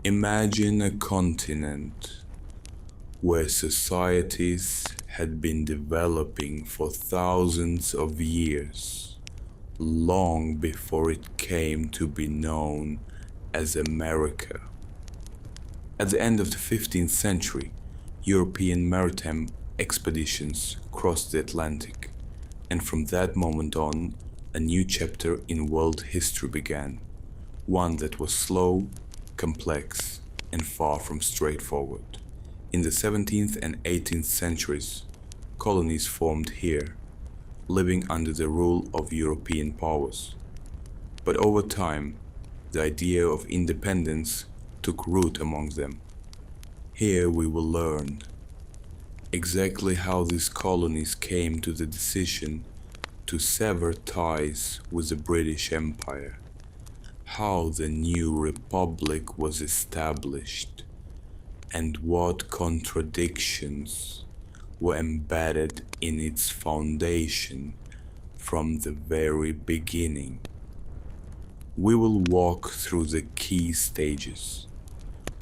Imagine a continent where societies had been developing for thousands of years, long before it came to be known as America. At the end of the 15th century, European maritime expeditions crossed the Atlantic, and from that moment on, a new chapter in world history began, one that was slow, complex, and far from straightforward. In the 17th and 18th centuries, colonies formed here, living under the rule of European powers. But over time, the idea of independence took root among them. Here we will learn exactly how these colonies came to the decision to sever ties with the British Empire, how the new republic was established, and what contradictions were embedded in its foundation from the very beginning. We will walk through the key stages,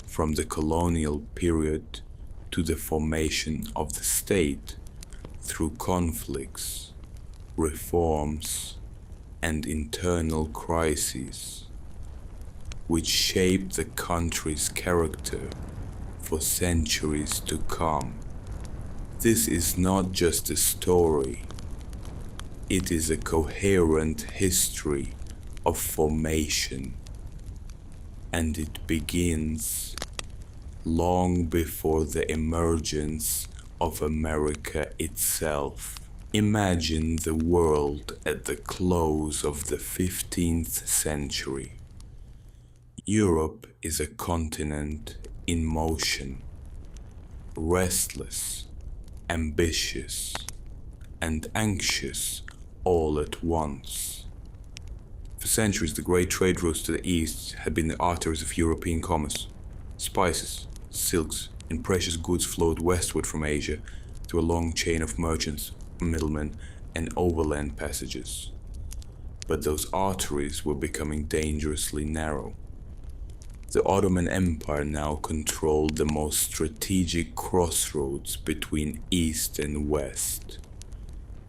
from the colonial period to the formation of the state, through conflicts, reforms, and internal crises, which shaped the country's character for centuries to come. This is not just a story, it is a coherent history of formation, and it begins long before the emergence of America itself. Imagine the world at the close of the 15th century. Europe is a continent in motion, restless, ambitious, and anxious all at once. For centuries, the great trade routes to the east had been the arteries of European commerce. Spices, silks, and precious goods flowed westward from Asia through a long chain of merchants, middlemen, and overland passages. But those arteries were becoming dangerously narrow. The Ottoman Empire now controlled the most strategic crossroads between East and West,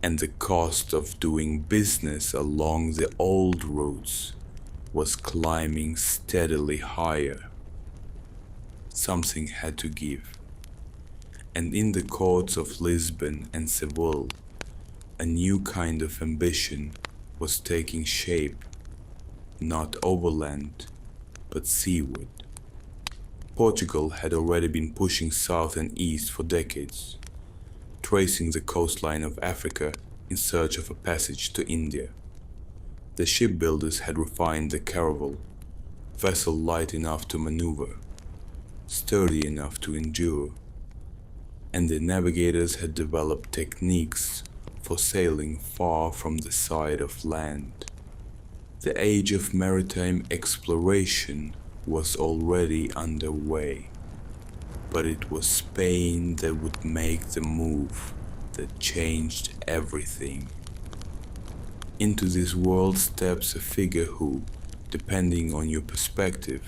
and the cost of doing business along the old routes was climbing steadily higher. Something had to give, and in the courts of Lisbon and Seville, a new kind of ambition was taking shape, not overland, but seaward. Portugal had already been pushing south and east for decades, tracing the coastline of Africa in search of a passage to India. The shipbuilders had refined the caravel, vessel light enough to maneuver, sturdy enough to endure, and the navigators had developed techniques for sailing far from the side of land. The age of maritime exploration was already underway, but it was Spain that would make the move that changed everything. Into this world steps a figure who, depending on your perspective,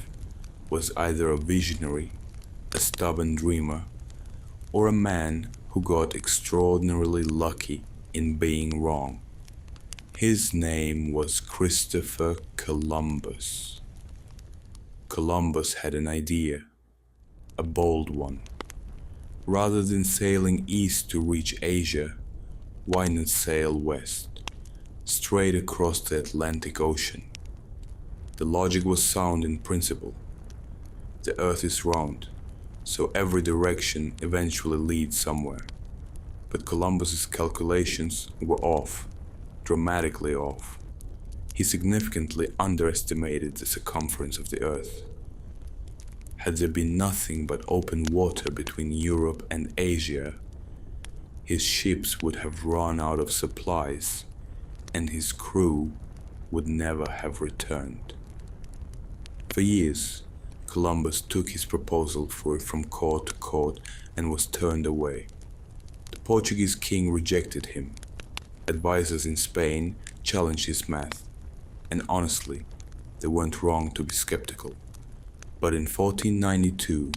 was either a visionary, a stubborn dreamer, or a man who got extraordinarily lucky in being wrong. His name was Christopher Columbus. Columbus had an idea, a bold one. Rather than sailing east to reach Asia, why not sail west, straight across the Atlantic Ocean? The logic was sound in principle. The earth is round, so every direction eventually leads somewhere. But Columbus's calculations were off. Dramatically off. He significantly underestimated the circumference of the Earth. Had there been nothing but open water between Europe and Asia, his ships would have run out of supplies, and his crew would never have returned. For years, Columbus took his proposal from court to court and was turned away. The Portuguese king rejected him. Advisors in Spain challenged his math, and honestly, they weren't wrong to be skeptical. But in 1492,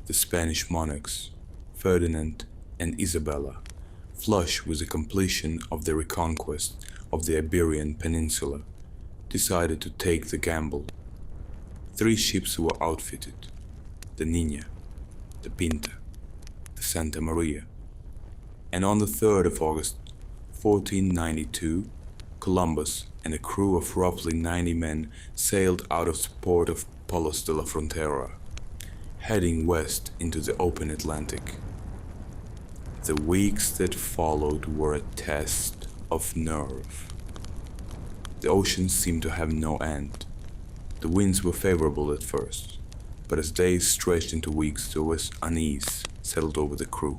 the Spanish monarchs, Ferdinand and Isabella, flush with the completion of the reconquest of the Iberian Peninsula, decided to take the gamble. 3 ships were outfitted: the Niña, the Pinta, the Santa Maria, and on the 3rd of August, 1492, Columbus and a crew of roughly 90 men sailed out of the port of Palos de la Frontera, heading west into the open Atlantic. The weeks that followed were a test of nerve. The oceans seemed to have no end. The winds were favorable at first, but as days stretched into weeks, there was unease settled over the crew.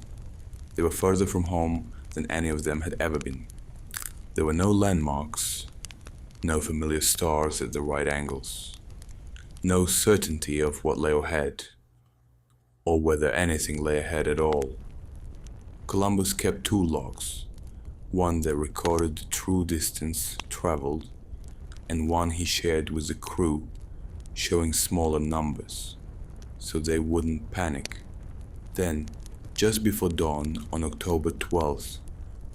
They were further from home than any of them had ever been. There were no landmarks, no familiar stars at the right angles, no certainty of what lay ahead, or whether anything lay ahead at all. Columbus kept 2 logs, one that recorded the true distance traveled, and one he shared with the crew, showing smaller numbers, so they wouldn't panic. Then, just before dawn on October 12th,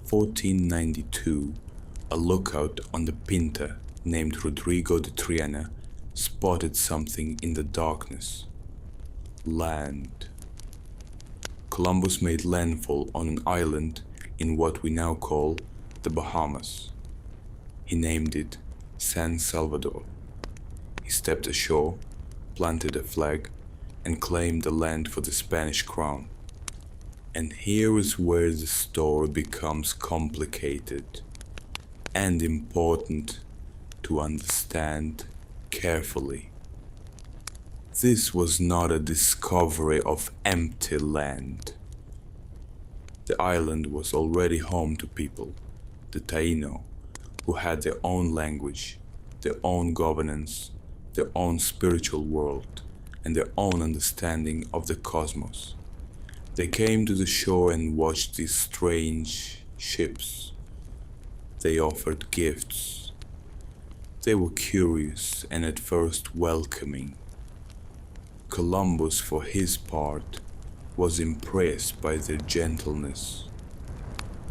1492, a lookout on the Pinta named Rodrigo de Triana spotted something in the darkness. Land. Columbus made landfall on an island in what we now call the Bahamas. He named it San Salvador. He stepped ashore, planted a flag, and claimed the land for the Spanish crown. And here is where the story becomes complicated and important to understand carefully. This was not a discovery of empty land. The island was already home to people, the Taino, who had their own language, their own governance, their own spiritual world, and their own understanding of the cosmos. They came to the shore and watched these strange ships. They offered gifts. They were curious and at first welcoming. Columbus, for his part, was impressed by their gentleness.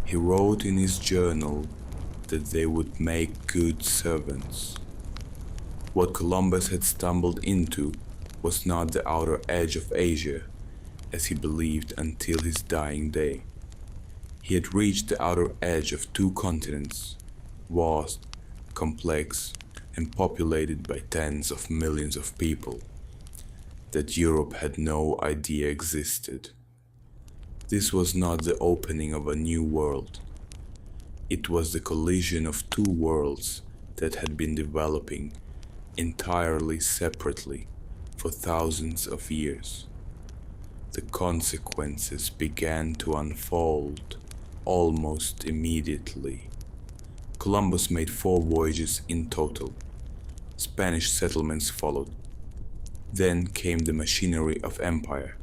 He wrote in his journal that they would make good servants. What Columbus had stumbled into was not the outer edge of Asia, as he believed until his dying day. He had reached the outer edge of 2 continents, vast, complex, and populated by tens of millions of people, that Europe had no idea existed. This was not the opening of a new world. It was the collision of 2 worlds that had been developing entirely separately for thousands of years. The consequences began to unfold almost immediately. Columbus made 4 voyages in total. Spanish settlements followed. Then came the machinery of empire,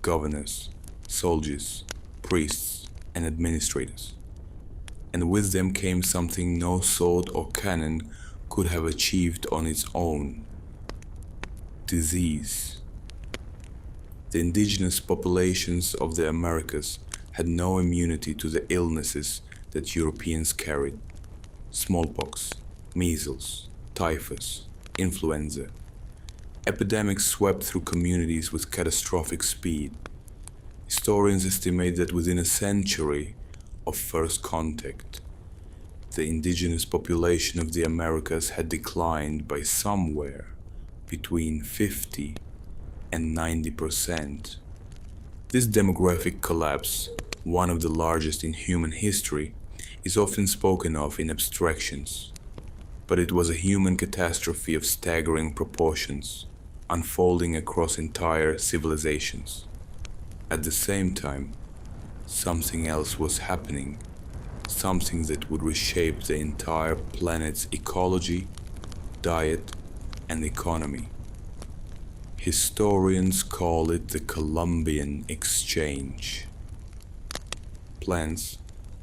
governors, soldiers, priests, and administrators. And with them came something no sword or cannon could have achieved on its own: disease. The indigenous populations of the Americas had no immunity to the illnesses that Europeans carried: smallpox, measles, typhus, influenza. Epidemics swept through communities with catastrophic speed. Historians estimate that within a century of first contact, the indigenous population of the Americas had declined by somewhere between 50 and 90%. This demographic collapse, one of the largest in human history, is often spoken of in abstractions, but it was a human catastrophe of staggering proportions, unfolding across entire civilizations. At the same time, something else was happening, something that would reshape the entire planet's ecology, diet, and economy. Historians call it the Columbian Exchange. Plants,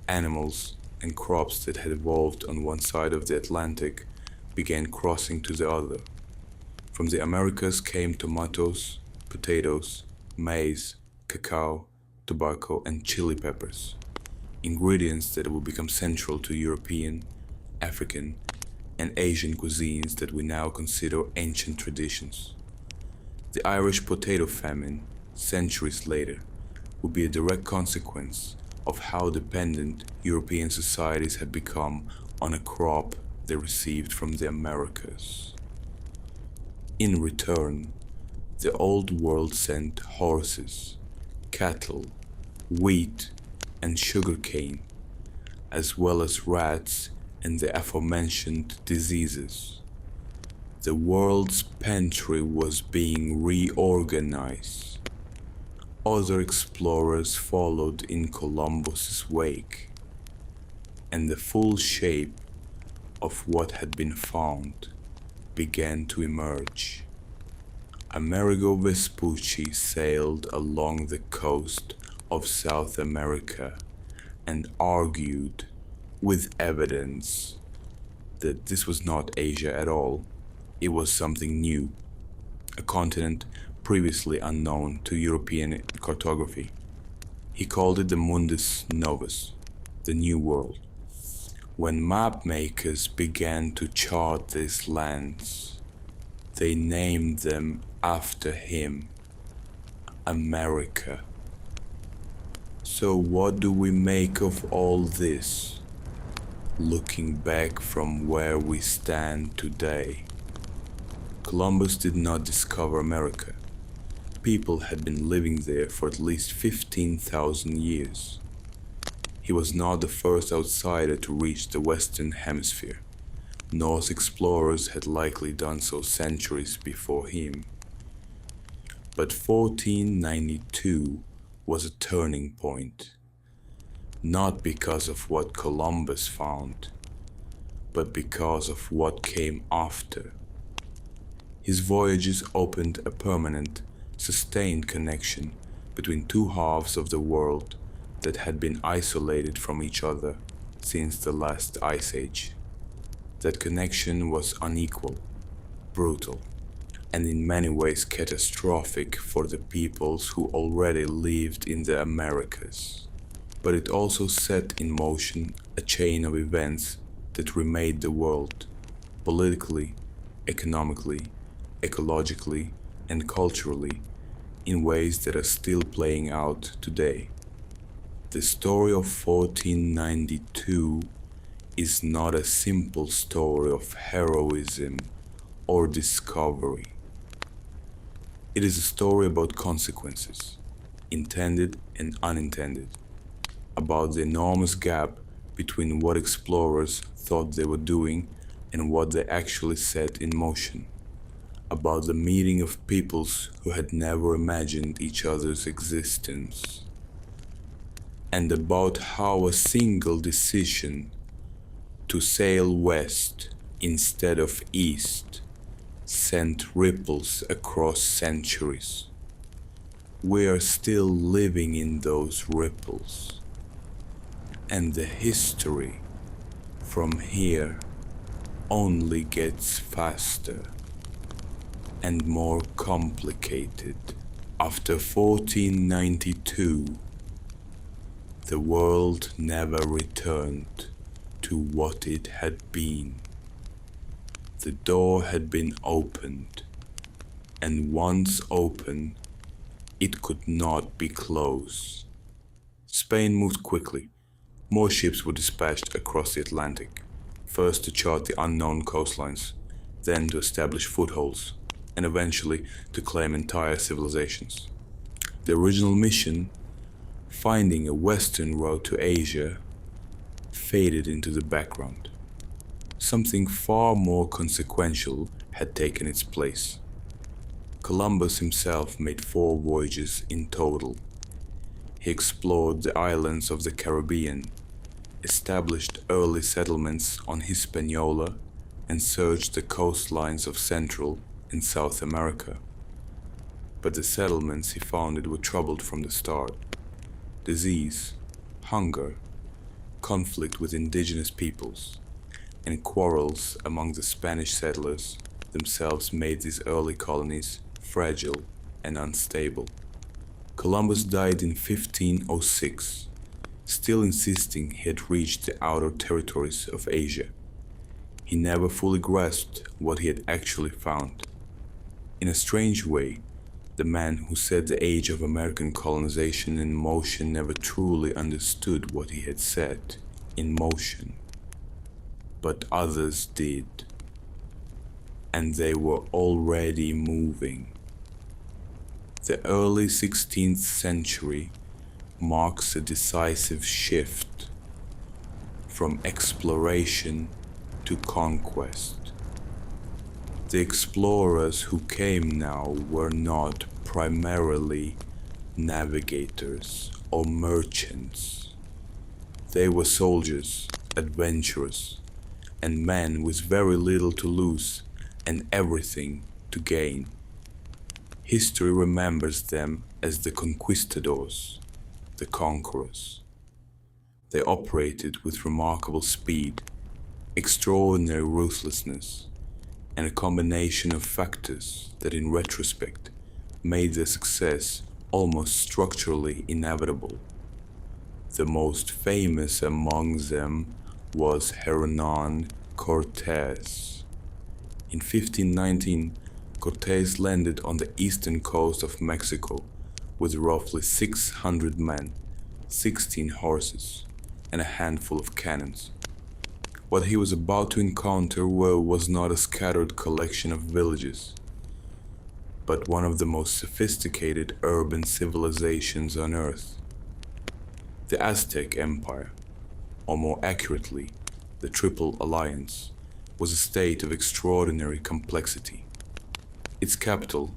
animals, and crops that had evolved on one side of the Atlantic began crossing to the other. From the Americas came tomatoes, potatoes, maize, cacao, tobacco, and chili peppers, ingredients that would become central to European, African, and Asian cuisines that we now consider ancient traditions. The Irish potato famine, centuries later, would be a direct consequence of how dependent European societies had become on a crop they received from the Americas. In return, the Old World sent horses, cattle, wheat, and sugarcane, as well as rats and the aforementioned diseases. The world's pantry was being reorganized. Other explorers followed in Columbus's wake, and the full shape of what had been found began to emerge. Amerigo Vespucci sailed along the coast of South America and argued, with evidence, that this was not Asia at all. It was something new, a continent previously unknown to European cartography. He called it the Mundus Novus, the New World. When map makers began to chart these lands, they named them after him, America. So what do we make of all this, looking back from where we stand today? Columbus did not discover America. People had been living there for at least 15,000 years. He was not the first outsider to reach the Western Hemisphere. Norse explorers had likely done so centuries before him. But 1492 was a turning point, not because of what Columbus found, but because of what came after. His voyages opened a permanent, sustained connection between two halves of the world that had been isolated from each other since the last ice age. That connection was unequal, brutal, and in many ways catastrophic for the peoples who already lived in the Americas. But it also set in motion a chain of events that remade the world, politically, economically, ecologically, and culturally, in ways that are still playing out today. The story of 1492 is not a simple story of heroism or discovery. It is a story about consequences, intended and unintended, about the enormous gap between what explorers thought they were doing and what they actually set in motion, about the meeting of peoples who had never imagined each other's existence, and about how a single decision to sail west instead of east sent ripples across centuries. We are still living in those ripples, and the history from here only gets faster and more complicated. After 1492, the world never returned to what it had been. The door had been opened, and once open, it could not be closed. Spain moved quickly. More ships were dispatched across the Atlantic, first to chart the unknown coastlines, then to establish footholds, and eventually to claim entire civilizations. The original mission, finding a western road to Asia, faded into the background. Something far more consequential had taken its place. Columbus himself made 4 voyages in total. He explored the islands of the Caribbean, established early settlements on Hispaniola, and searched the coastlines of Central and South America. But the settlements he founded were troubled from the start. Disease, hunger, conflict with indigenous peoples, and quarrels among the Spanish settlers themselves made these early colonies fragile and unstable. Columbus died in 1506, still insisting he had reached the outer territories of Asia. He never fully grasped what he had actually found. In a strange way, the man who set the age of American colonization in motion never truly understood what he had set in motion. But others did, and they were already moving. The early 16th century marks a decisive shift from exploration to conquest. The explorers who came now were not primarily navigators or merchants. They were soldiers, adventurers, and men with very little to lose and everything to gain. History remembers them as the conquistadors, the conquerors. They operated with remarkable speed, extraordinary ruthlessness, and a combination of factors that in retrospect made their success almost structurally inevitable. The most famous among them was Hernan Cortés. In 1519, Cortés landed on the eastern coast of Mexico with roughly 600 men, 16 horses, and a handful of cannons. What he was about to encounter was not a scattered collection of villages, but one of the most sophisticated urban civilizations on Earth. The Aztec Empire, or more accurately, the Triple Alliance, was a state of extraordinary complexity. Its capital,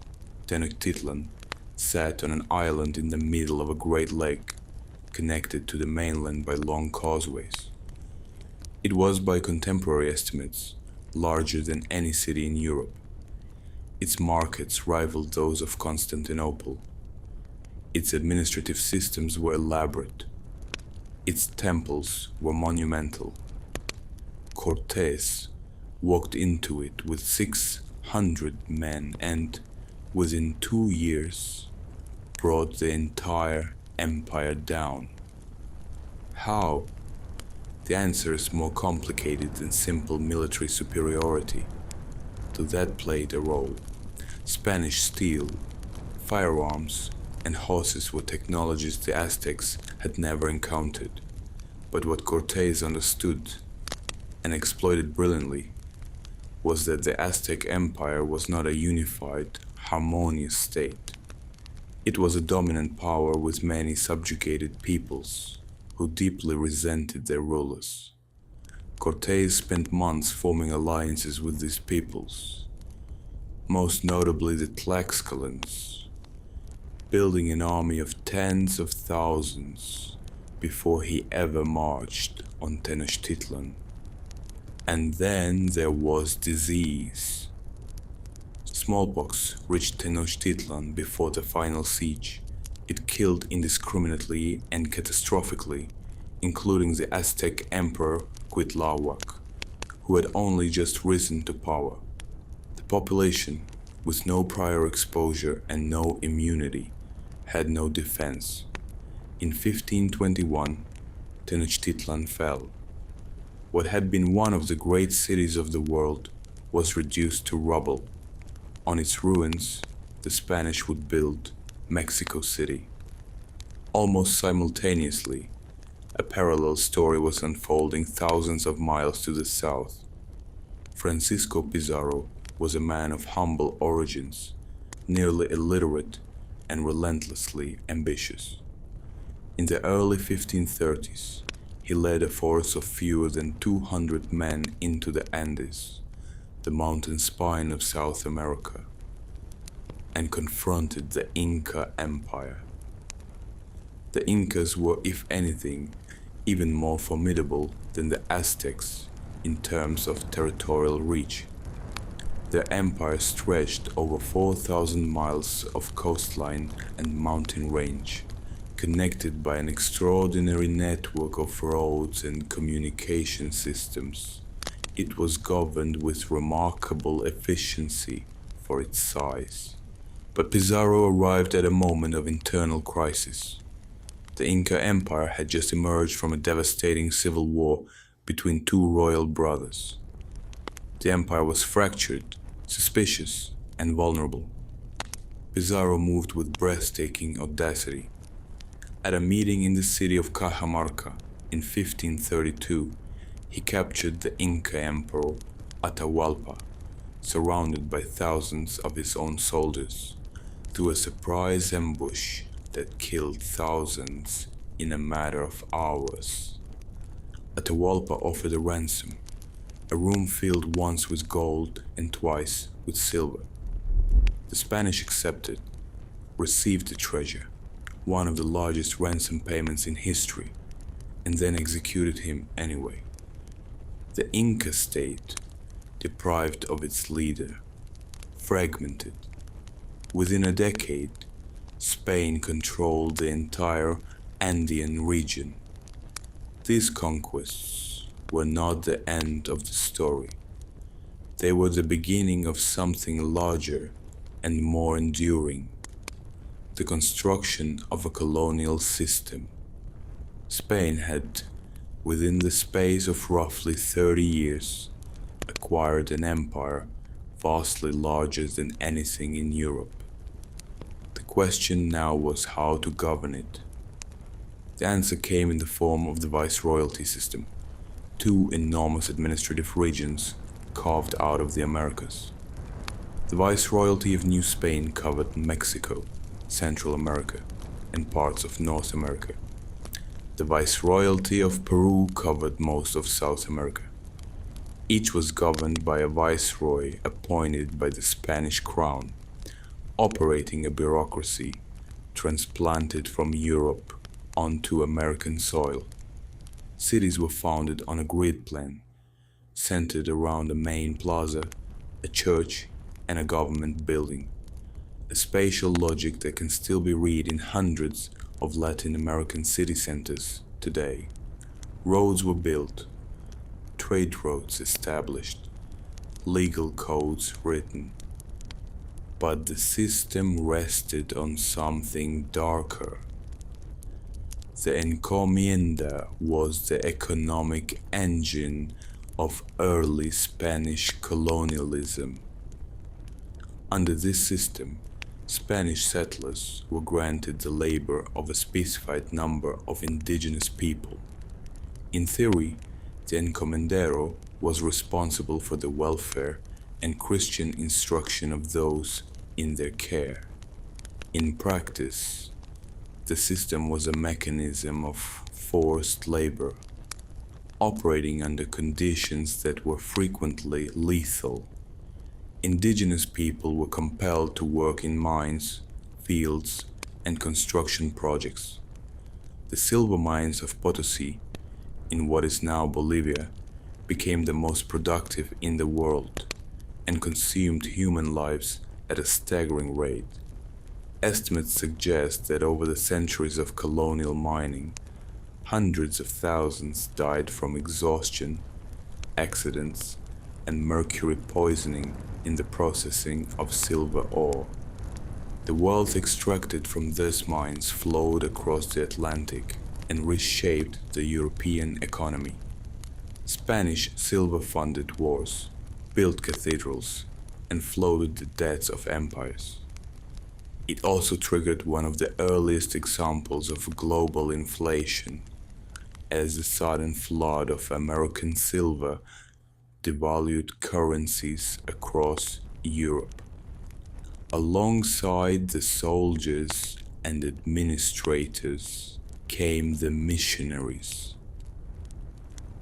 Tenochtitlan, sat on an island in the middle of a great lake, connected to the mainland by long causeways. It was, by contemporary estimates, larger than any city in Europe. Its markets rivaled those of Constantinople. Its administrative systems were elaborate. Its temples were monumental. Cortés walked into it with 600 men and, within 2 years, brought the entire empire down. How? The answer is more complicated than simple military superiority. To that played a role. Spanish steel, firearms, and horses were technologies the Aztecs had never encountered. But what Cortés understood, and exploited brilliantly, was that the Aztec Empire was not a unified, harmonious state. It was a dominant power with many subjugated peoples, who deeply resented their rulers. Cortés spent months forming alliances with these peoples, most notably the Tlaxcalans, building an army of tens of thousands before he ever marched on Tenochtitlan. And then there was disease. Smallpox reached Tenochtitlan before the final siege. It killed indiscriminately and catastrophically, including the Aztec Emperor Cuitlahuac, who had only just risen to power. The population, with no prior exposure and no immunity, had no defense. In 1521, Tenochtitlan fell. What had been one of the great cities of the world was reduced to rubble. On its ruins, the Spanish would build Mexico City. Almost simultaneously, a parallel story was unfolding thousands of miles to the south. Francisco Pizarro was a man of humble origins, nearly illiterate and relentlessly ambitious. In the early 1530s, he led a force of fewer than 200 men into the Andes, the mountain spine of South America, and confronted the Inca Empire. The Incas were, if anything, even more formidable than the Aztecs in terms of territorial reach. Their empire stretched over 4,000 miles of coastline and mountain range, connected by an extraordinary network of roads and communication systems, It was governed with remarkable efficiency for its size. But Pizarro arrived at a moment of internal crisis. The Inca Empire had just emerged from a devastating civil war between two royal brothers. The empire was fractured, suspicious, and vulnerable. Pizarro moved with breathtaking audacity. At a meeting in the city of Cajamarca in 1532, he captured the Inca emperor Atahualpa, surrounded by thousands of his own soldiers, through a surprise ambush that killed thousands in a matter of hours. Atahualpa offered a ransom, a room filled once with gold and twice with silver. The Spanish accepted, received the treasure, one of the largest ransom payments in history, and then executed him anyway. The Inca state, deprived of its leader, fragmented. Within a decade, Spain controlled the entire Andean region. These conquests were not the end of the story. They were the beginning of something larger and more enduring, the construction of a colonial system. Spain had, within the space of roughly 30 years, acquired an empire vastly larger than anything in Europe. The question now was how to govern it. The answer came in the form of the viceroyalty system, two enormous administrative regions carved out of the Americas. The viceroyalty of New Spain covered Mexico, Central America, and parts of North America. The viceroyalty of Peru covered most of South America. Each was governed by a viceroy appointed by the Spanish crown, operating a bureaucracy transplanted from Europe onto American soil. Cities were founded on a grid plan, centered around a main plaza, a church, and a government building. A spatial logic that can still be read in hundreds of Latin American city centers today. Roads were built, trade routes established, legal codes written. But the system rested on something darker. The encomienda was the economic engine of early Spanish colonialism. Under this system, Spanish settlers were granted the labor of a specified number of indigenous people. In theory, the encomendero was responsible for the welfare and Christian instruction of those in their care. In practice, the system was a mechanism of forced labor, operating under conditions that were frequently lethal. Indigenous people were compelled to work in mines, fields, and construction projects. The silver mines of Potosi, in what is now Bolivia, became the most productive in the world and consumed human lives at a staggering rate. Estimates suggest that over the centuries of colonial mining, hundreds of thousands died from exhaustion, accidents, and mercury poisoning in the processing of silver ore. The wealth extracted from these mines flowed across the Atlantic and reshaped the European economy. Spanish silver-funded wars built cathedrals and floated the debts of empires. It also triggered one of the earliest examples of global inflation, as the sudden flood of American silver devalued currencies across Europe. Alongside the soldiers and administrators came the missionaries.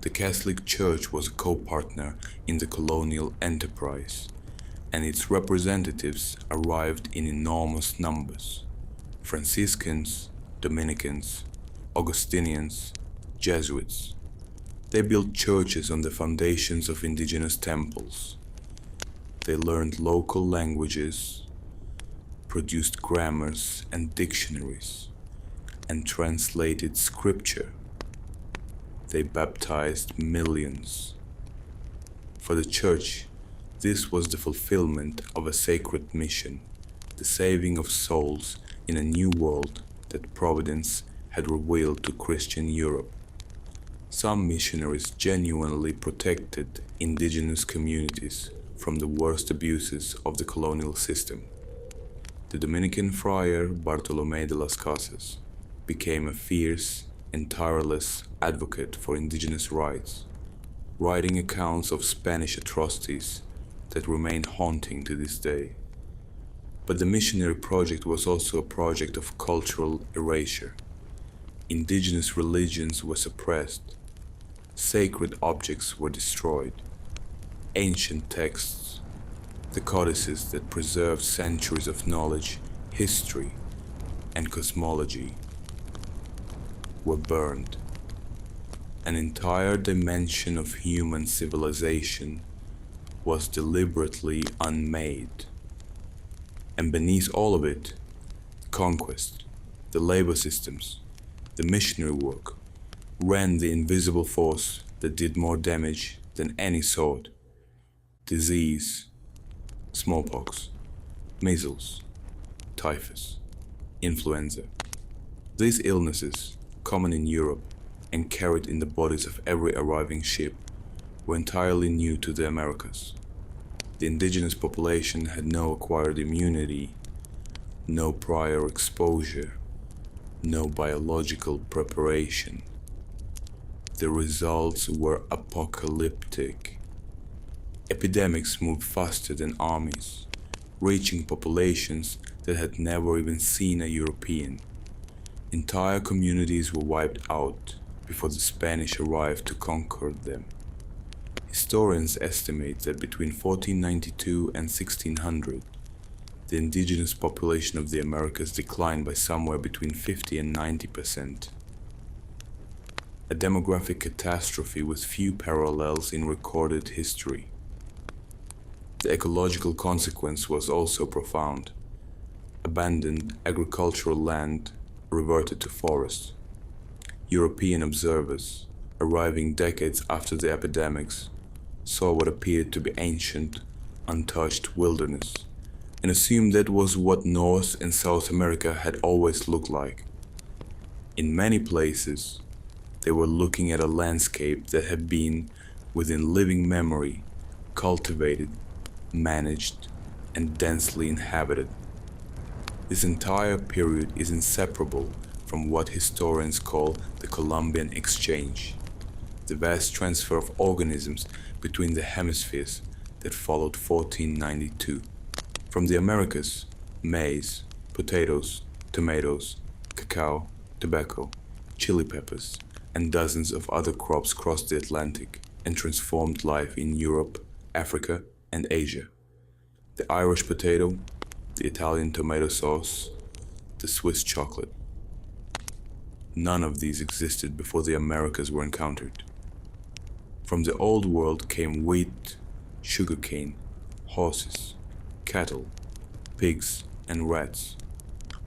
The Catholic Church was a co-partner in the colonial enterprise, and its representatives arrived in enormous numbers. Franciscans, Dominicans, Augustinians, Jesuits. They built churches on the foundations of indigenous temples. They learned local languages, produced grammars and dictionaries, and translated scripture. They baptized millions. For the Church, this was the fulfillment of a sacred mission, the saving of souls in a new world that Providence had revealed to Christian Europe. Some missionaries genuinely protected indigenous communities from the worst abuses of the colonial system. The Dominican friar Bartolomé de las Casas became a fierce and tireless advocate for indigenous rights, writing accounts of Spanish atrocities that remain haunting to this day. But the missionary project was also a project of cultural erasure. Indigenous religions were suppressed, sacred objects were destroyed, ancient texts, the codices that preserved centuries of knowledge, history, and cosmology, were burned. An entire dimension of human civilization was deliberately unmade. And beneath all of it, conquest, the labor systems, the missionary work, ran the invisible force that did more damage than any sword. Disease, smallpox, measles, typhus, influenza. These illnesses, common in Europe and carried in the bodies of every arriving ship, were entirely new to the Americas. The indigenous population had no acquired immunity, no prior exposure, no biological preparation. The results were apocalyptic. Epidemics moved faster than armies, reaching populations that had never even seen a European. Entire communities were wiped out before the Spanish arrived to conquer them. Historians estimate that between 1492 and 1600, the indigenous population of the Americas declined by somewhere between 50 and 90%. A demographic catastrophe with few parallels in recorded history. The ecological consequence was also profound. Abandoned agricultural land reverted to forests. European observers, arriving decades after the epidemics, saw what appeared to be ancient, untouched wilderness, and assumed that was what North and South America had always looked like. In many places, they were looking at a landscape that had been, within living memory, cultivated, managed, and densely inhabited. This entire period is inseparable from what historians call the Columbian Exchange, the vast transfer of organisms between the hemispheres that followed 1492. From the Americas, maize, potatoes, tomatoes, cacao, tobacco, chili peppers, and dozens of other crops crossed the Atlantic and transformed life in Europe, Africa, and Asia. The Irish potato, the Italian tomato sauce, the Swiss chocolate. None of these existed before the Americas were encountered. From the Old World came wheat, sugarcane, horses, cattle, pigs, and rats.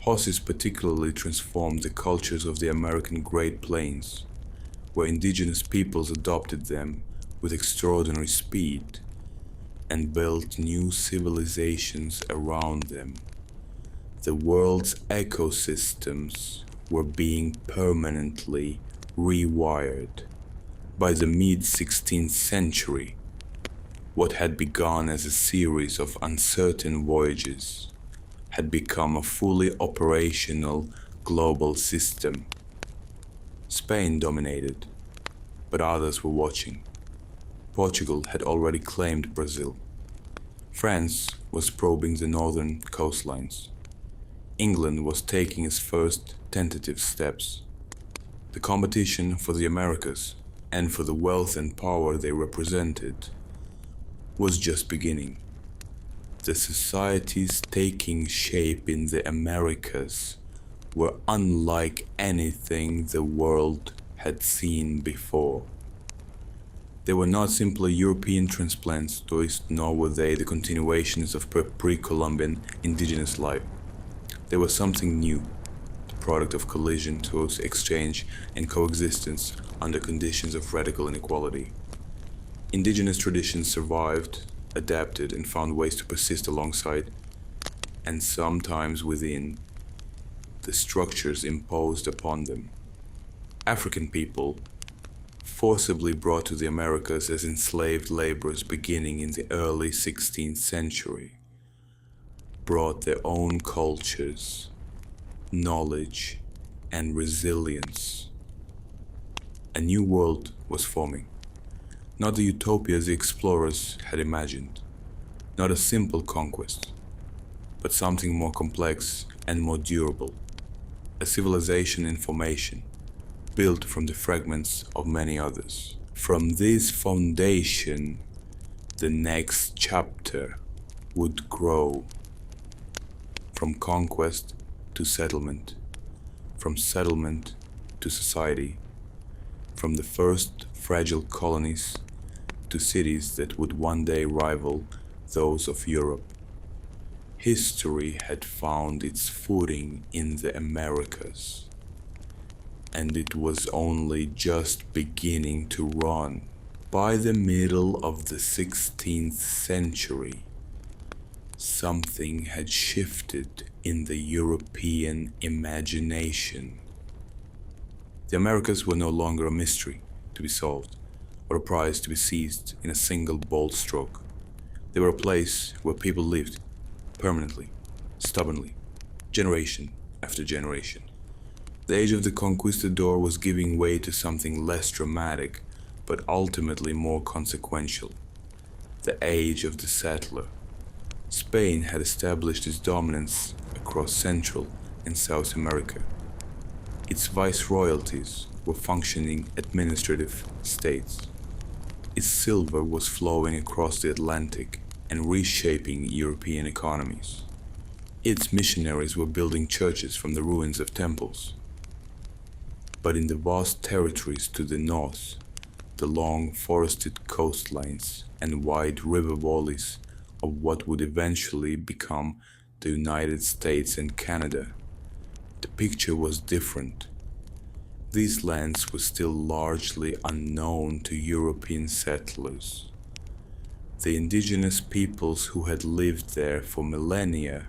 Horses particularly transformed the cultures of the American Great Plains, where indigenous peoples adopted them with extraordinary speed and built new civilizations around them. The world's ecosystems were being permanently rewired. By the mid-16th century, what had begun as a series of uncertain voyages had become a fully operational global system. Spain dominated, but others were watching. Portugal had already claimed Brazil. France was probing the northern coastlines. England was taking its first tentative steps. The competition for the Americas and for the wealth and power they represented was just beginning. The societies taking shape in the Americas were unlike anything the world had seen before. They were not simply European transplants, nor were they the continuations of pre-Columbian indigenous life. They were something new, the product of collision, tools, exchange, and coexistence under conditions of radical inequality. Indigenous traditions survived, adapted, and found ways to persist alongside, and sometimes within, the structures imposed upon them. African people, forcibly brought to the Americas as enslaved laborers beginning in the early 16th century, brought their own cultures, knowledge, and resilience. A new world was forming, not the utopia the explorers had imagined, not a simple conquest, but something more complex and more durable, a civilization in formation, built from the fragments of many others. From this foundation, the next chapter would grow, from conquest to settlement, from settlement to society, from the first fragile colonies to cities that would one day rival those of Europe. History had found its footing in the Americas, and it was only just beginning to run. By the middle of the 16th century, something had shifted in the European imagination. The Americas were no longer a mystery to be solved, or a prize to be seized in a single bold stroke. They were a place where people lived, permanently, stubbornly, generation after generation. The age of the conquistador was giving way to something less dramatic, but ultimately more consequential. The age of the settler. Spain had established its dominance across Central and South America. Its viceroyalties were functioning administrative states. Its silver was flowing across the Atlantic and reshaping European economies. Its missionaries were building churches from the ruins of temples. But in the vast territories to the north, the long forested coastlines and wide river valleys of what would eventually become the United States and Canada, the picture was different. These lands were still largely unknown to European settlers. The indigenous peoples who had lived there for millennia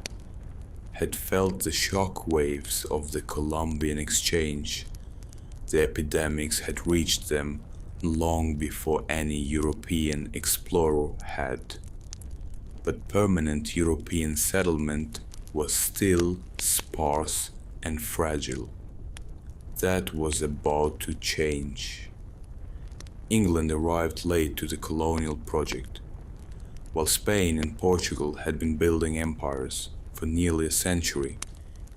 had felt the shock waves of the Columbian exchange. The epidemics had reached them long before any European explorer had. But permanent European settlement was still sparse and fragile. That was about to change. England arrived late to the colonial project. While Spain and Portugal had been building empires for nearly a century,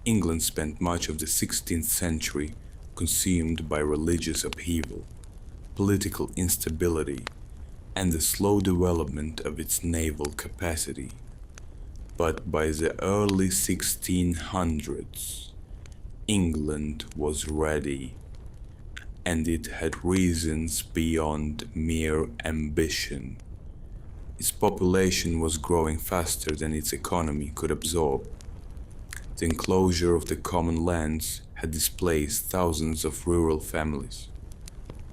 England spent much of the 16th century consumed by religious upheaval, political instability, and the slow development of its naval capacity. But by the early 1600s, England was ready, and it had reasons beyond mere ambition. Its population was growing faster than its economy could absorb. The enclosure of the common lands had displaced thousands of rural families.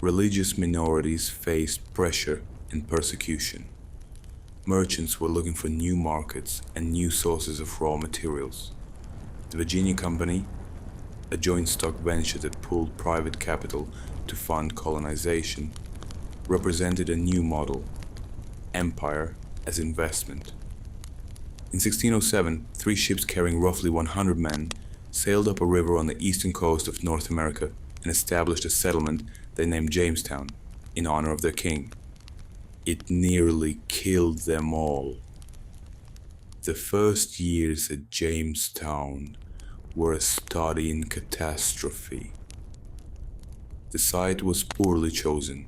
Religious minorities faced pressure and persecution. Merchants were looking for new markets and new sources of raw materials. The Virginia Company, a joint stock venture that pooled private capital to fund colonization, represented a new model: empire as investment. In 1607, 3 ships carrying roughly 100 men sailed up a river on the eastern coast of North America and established a settlement they named Jamestown in honor of their king. It nearly killed them all. The first years at Jamestown were a study in catastrophe. The site was poorly chosen,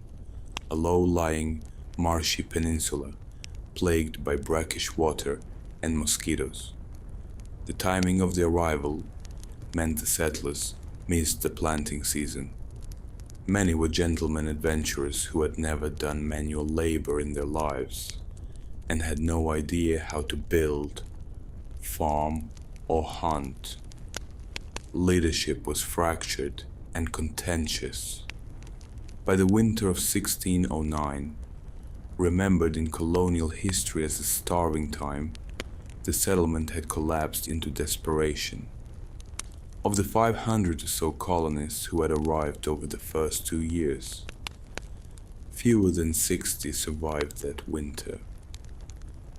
a low-lying, marshy peninsula plagued by brackish water and mosquitoes. The timing of the arrival meant the settlers missed the planting season. Many were gentlemen adventurers who had never done manual labor in their lives and had no idea how to build, farm, or hunt. Leadership was fractured and contentious. By the winter of 1609, Remembered in colonial history as a starving time, the settlement had collapsed into desperation. Of the 500 or so colonists who had arrived over the first 2 years, fewer than 60 survived that winter.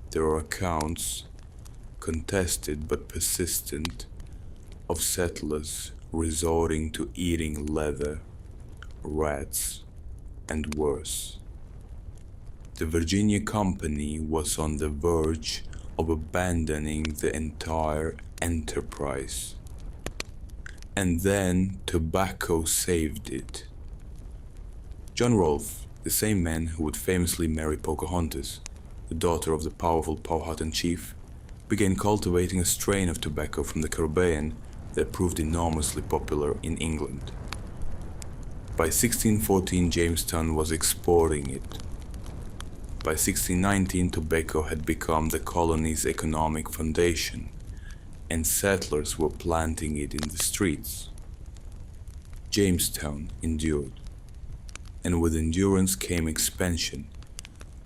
There are accounts, contested but persistent, of settlers resorting to eating leather, rats, and worse. The Virginia Company was on the verge of abandoning the entire enterprise. And then tobacco saved it. John Rolfe, the same man who would famously marry Pocahontas, the daughter of the powerful Powhatan chief, began cultivating a strain of tobacco from the Caribbean that proved enormously popular in England. By 1614, Jamestown was exporting it. By 1619, tobacco had become the colony's economic foundation, and settlers were planting it in the streets. Jamestown endured, and with endurance came expansion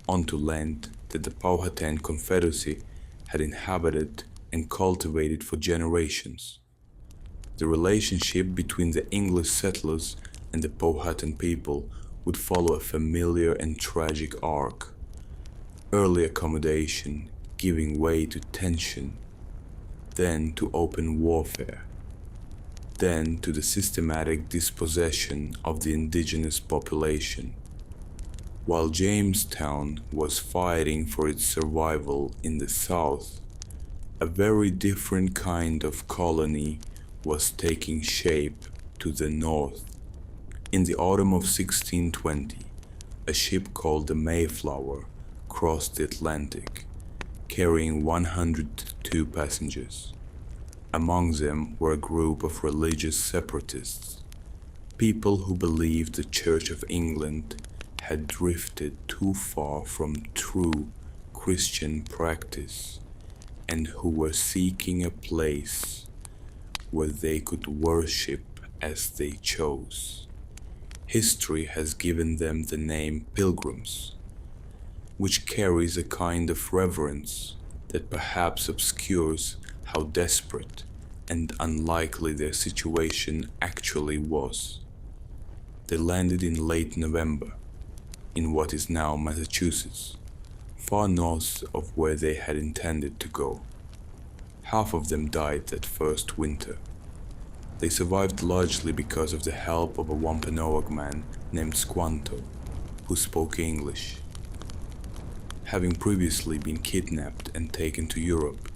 onto land that the Powhatan Confederacy had inhabited and cultivated for generations. The relationship between the English settlers and the Powhatan people would follow a familiar and tragic arc. Early accommodation giving way to tension, then to open warfare, then to the systematic dispossession of the indigenous population. While Jamestown was fighting for its survival in the South, a very different kind of colony was taking shape to the north. In the autumn of 1620, a ship called the Mayflower crossed the Atlantic, carrying 102 passengers. Among them were a group of religious separatists, people who believed the Church of England had drifted too far from true Christian practice and who were seeking a place where they could worship as they chose. History has given them the name Pilgrims, which carries a kind of reverence that perhaps obscures how desperate and unlikely their situation actually was. They landed in late November, in what is now Massachusetts, far north of where they had intended to go. Half of them died that first winter. They survived largely because of the help of a Wampanoag man named Squanto, who spoke English. Having previously been kidnapped and taken to Europe,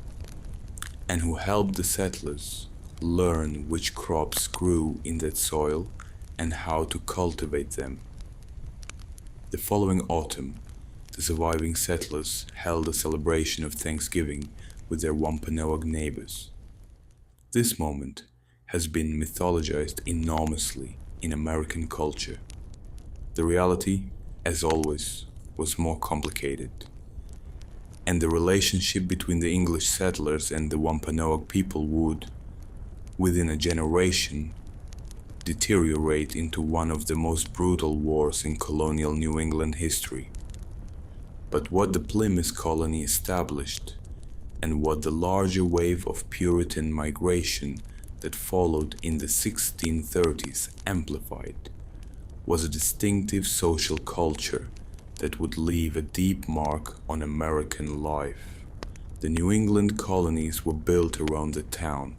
and who helped the settlers learn which crops grew in that soil and how to cultivate them. The following autumn, the surviving settlers held a celebration of Thanksgiving with their Wampanoag neighbors. This moment has been mythologized enormously in American culture. The reality, as always, was more complicated, and the relationship between the English settlers and the Wampanoag people would, within a generation, deteriorate into one of the most brutal wars in colonial New England history. But what the Plymouth colony established, and what the larger wave of Puritan migration that followed in the 1630s amplified, was a distinctive social culture that would leave a deep mark on American life. The New England colonies were built around the town,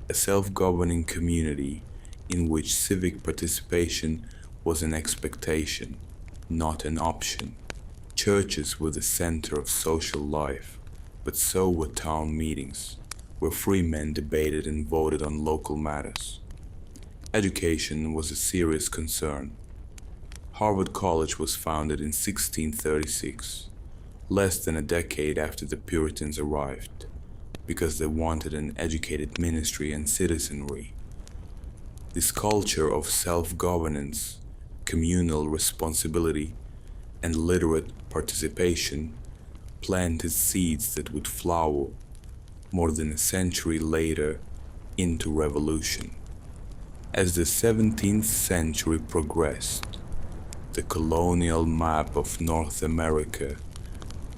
a self-governing community in which civic participation was an expectation, not an option. Churches were the center of social life, but so were town meetings, where free men debated and voted on local matters. Education was a serious concern. Harvard College was founded in 1636, less than a decade after the Puritans arrived, because they wanted an educated ministry and citizenry. This culture of self-governance, communal responsibility, and literate participation planted seeds that would flower more than a century later into revolution. As the 17th century progressed, the colonial map of North America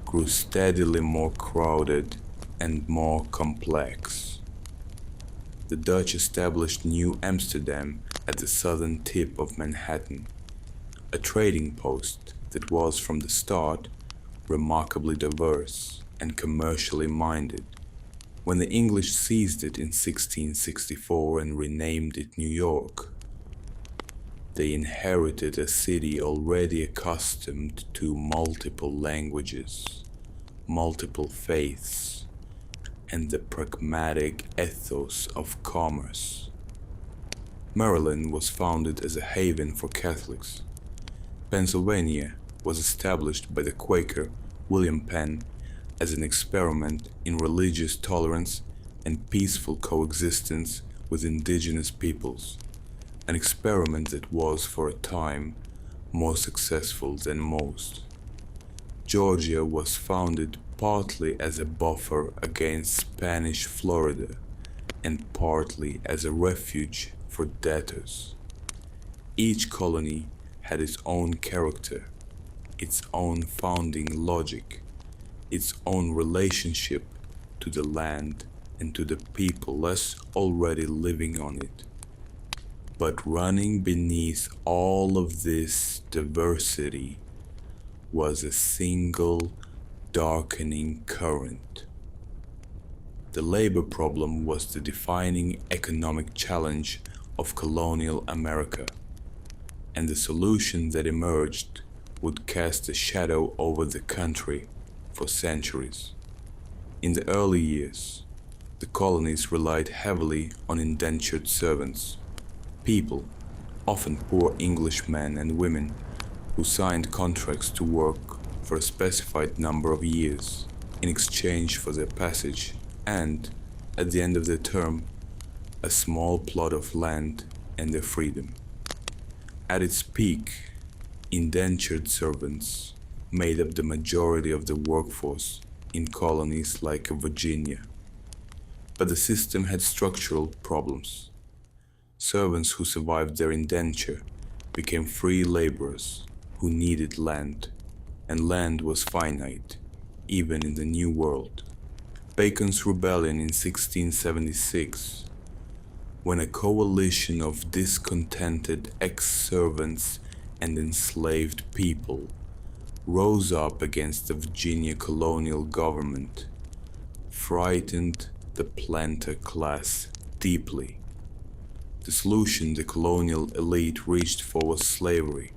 grew steadily more crowded and more complex. The Dutch established New Amsterdam at the southern tip of Manhattan, a trading post that was from the start remarkably diverse and commercially minded. When the English seized it in 1664 and renamed it New York, they inherited a city already accustomed to multiple languages, multiple faiths, and the pragmatic ethos of commerce. Maryland was founded as a haven for Catholics. Pennsylvania was established by the Quaker William Penn as an experiment in religious tolerance and peaceful coexistence with indigenous peoples, an experiment that was for a time more successful than most. Georgia was founded partly as a buffer against Spanish Florida and partly as a refuge for debtors. Each colony had its own character, its own founding logic, its own relationship to the land and to the people thus already living on it. But running beneath all of this diversity was a single darkening current. The labor problem was the defining economic challenge of colonial America, and the solution that emerged would cast a shadow over the country for centuries. In the early years, the colonies relied heavily on indentured servants, people, often poor Englishmen and women, who signed contracts to work for a specified number of years in exchange for their passage and, at the end of their term, a small plot of land and their freedom. At its peak, indentured servants made up the majority of the workforce in colonies like Virginia. But the system had structural problems. Servants who survived their indenture became free laborers who needed land, and land was finite, even in the New World. Bacon's rebellion in 1676, when a coalition of discontented ex-servants and enslaved people rose up against the Virginia colonial government, frightened the planter class deeply. The solution the colonial elite reached for was slavery,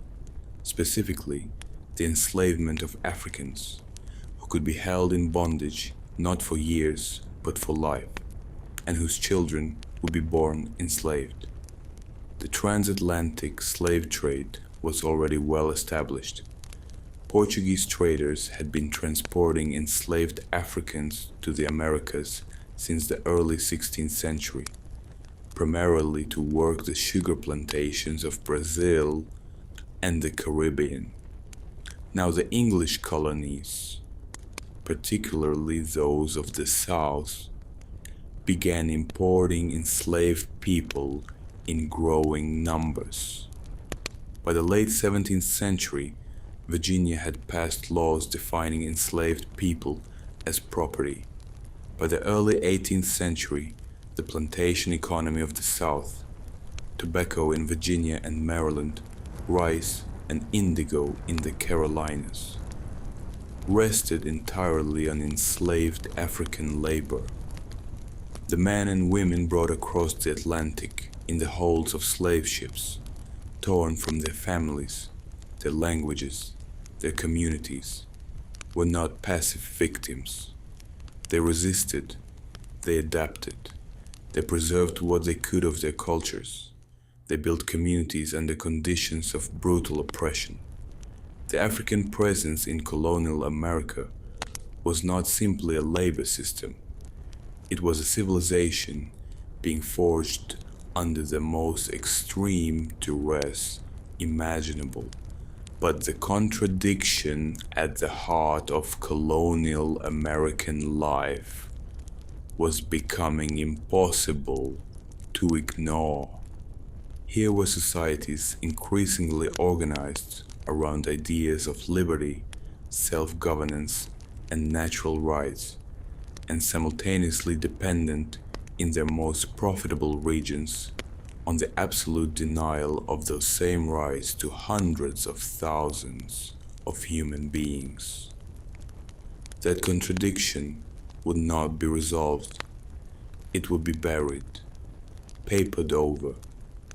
specifically the enslavement of Africans, who could be held in bondage not for years but for life, and whose children would be born enslaved. The transatlantic slave trade was already well established. Portuguese traders had been transporting enslaved Africans to the Americas since the early 16th century, primarily to work the sugar plantations of Brazil and the Caribbean. Now the English colonies, particularly those of the South, began importing enslaved people in growing numbers. By the late 17th century, Virginia had passed laws defining enslaved people as property. By the early 18th century, the plantation economy of the South, tobacco in Virginia and Maryland, rice and indigo in the Carolinas, rested entirely on enslaved African labor. The men and women brought across the Atlantic in the holds of slave ships, torn from their families, their languages, their communities, were not passive victims. They resisted, they adapted, they preserved what they could of their cultures. They built communities under conditions of brutal oppression. The African presence in colonial America was not simply a labor system. It was a civilization being forged under the most extreme duress imaginable. But the contradiction at the heart of colonial American life was becoming impossible to ignore. Here were societies increasingly organized around ideas of liberty, self-governance, and natural rights, and simultaneously dependent in their most profitable regions on the absolute denial of those same rights to hundreds of thousands of human beings. That contradiction would not be resolved. It would be buried, papered over,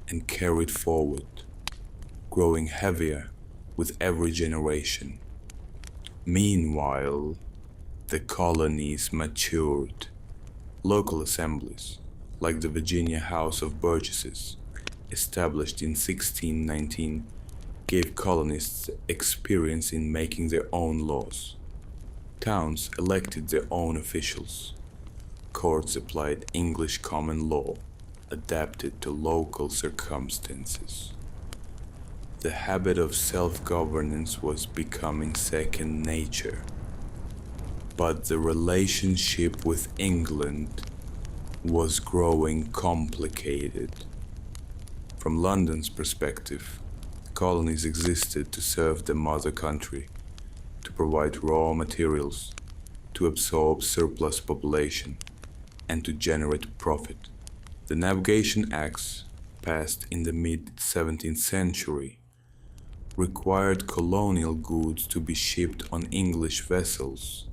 and carried forward, growing heavier with every generation. Meanwhile, the colonies matured. Local assemblies, like the Virginia House of Burgesses, established in 1619, gave colonists experience in making their own laws. Towns elected their own officials. Courts applied English common law, adapted to local circumstances. The habit of self-governance was becoming second nature. But the relationship with England was growing complicated. From London's perspective, colonies existed to serve the mother country, to provide raw materials, to absorb surplus population, and to generate profit. The Navigation Acts, passed in the mid-17th century, required colonial goods to be shipped on English vessels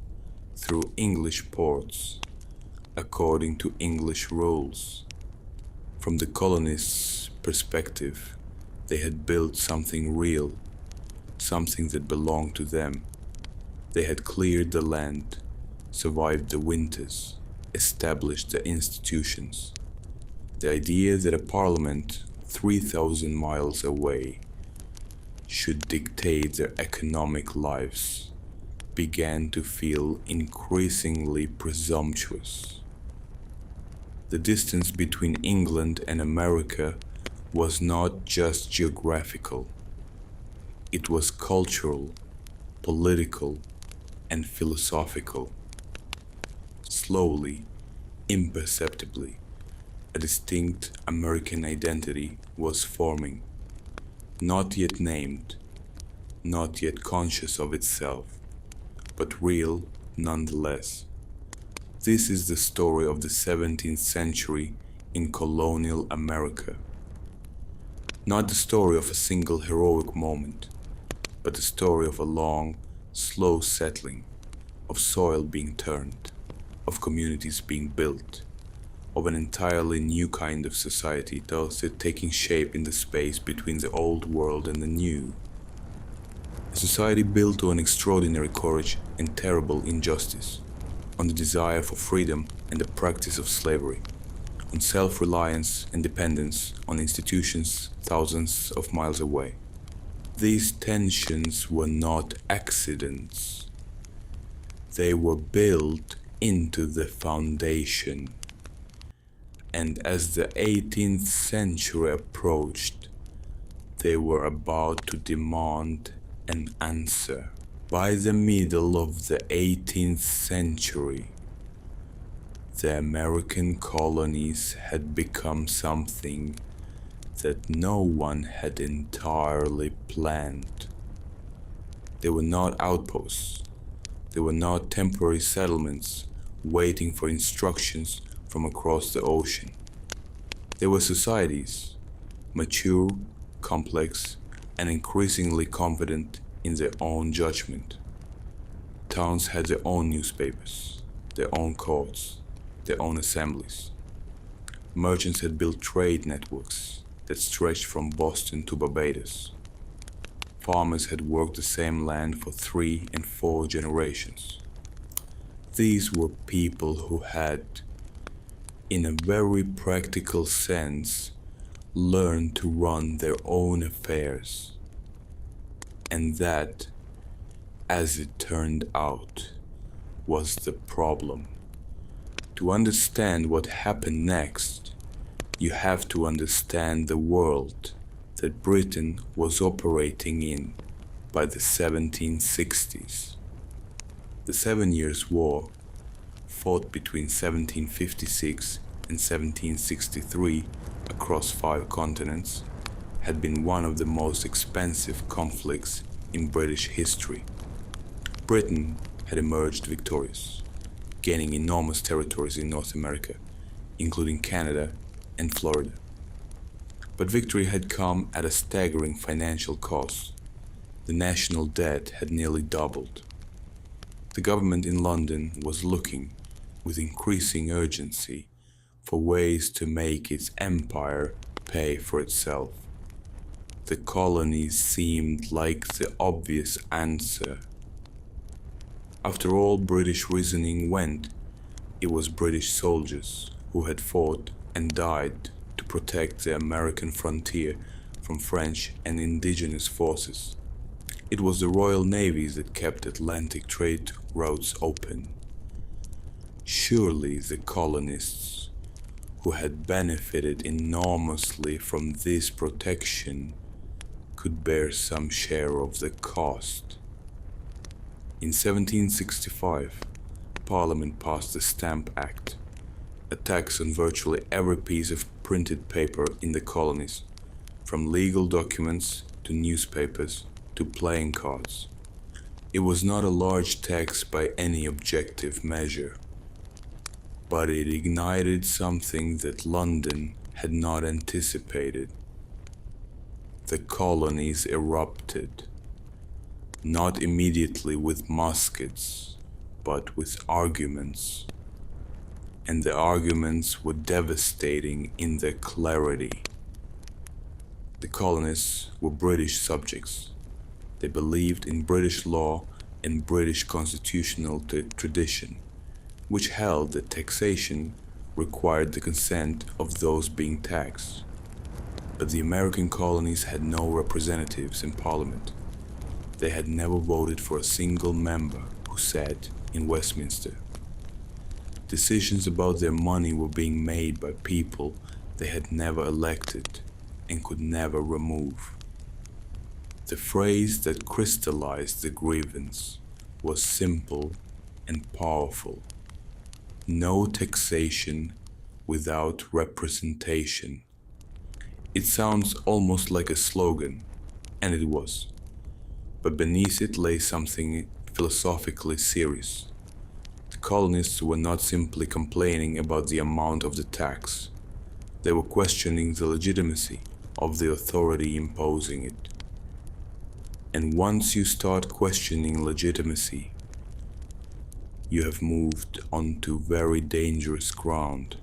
through English ports, according to English rules. From the colonists' perspective, they had built something real, something that belonged to them. They had cleared the land, survived the winters, established the institutions. The idea that a parliament 3,000 miles away should dictate their economic lives began to feel increasingly presumptuous. The distance between England and America was not just geographical. It was cultural, political, and philosophical. Slowly, imperceptibly, a distinct American identity was forming, not yet named, not yet conscious of itself, but real nonetheless. This is the story of the 17th century in colonial America. Not the story of a single heroic moment, but the story of a long, slow settling, of soil being turned, of communities being built, of an entirely new kind of society thus taking shape in the space between the old world and the new. A society built on extraordinary courage and terrible injustice, on the desire for freedom and the practice of slavery, on self-reliance and dependence on institutions thousands of miles away. These tensions were not accidents. They were built into the foundation. And as the 18th century approached, they were about to demand an answer. By the middle of the 18th century, the American colonies had become something that no one had entirely planned. They were not outposts. They were not temporary settlements waiting for instructions from across the ocean. They were societies, mature, complex, and increasingly confident in their own judgment. Towns had their own newspapers, their own courts, their own assemblies. Merchants had built trade networks that stretched from Boston to Barbados. Farmers had worked the same land for 3 and 4 generations. These were people who had, in a very practical sense, learned to run their own affairs. And that, as it turned out, was the problem. To understand what happened next, you have to understand the world that Britain was operating in by the 1760s. The 7 Years' War, fought between 1756 and 1763 across 5 continents, had been one of the most expensive conflicts in British history. Britain had emerged victorious, gaining enormous territories in North America, including Canada and Florida. But victory had come at a staggering financial cost. The national debt had nearly doubled. The government in London was looking, with increasing urgency, for ways to make its empire pay for itself. The colonies seemed like the obvious answer. After all British reasoning went, it was British soldiers who had fought and died to protect the American frontier from French and indigenous forces. It was the Royal Navies that kept Atlantic trade routes open. Surely the colonists, who had benefited enormously from this protection, could bear some share of the cost. In 1765, Parliament passed the Stamp Act, a tax on virtually every piece of printed paper in the colonies, from legal documents to newspapers to playing cards. It was not a large tax by any objective measure, but it ignited something that London had not anticipated. The colonies erupted, not immediately with muskets, but with arguments. And the arguments were devastating in their clarity. The colonists were British subjects. They believed in British law and British constitutional tradition, which held that taxation required the consent of those being taxed. But the American colonies had no representatives in Parliament. They had never voted for a single member who sat in Westminster. Decisions about their money were being made by people they had never elected and could never remove. The phrase that crystallized the grievance was simple and powerful: no taxation without representation. It sounds almost like a slogan, and it was, but beneath it lay something philosophically serious. The colonists were not simply complaining about the amount of the tax. They were questioning the legitimacy of the authority imposing it. And once you start questioning legitimacy, you have moved onto very dangerous ground.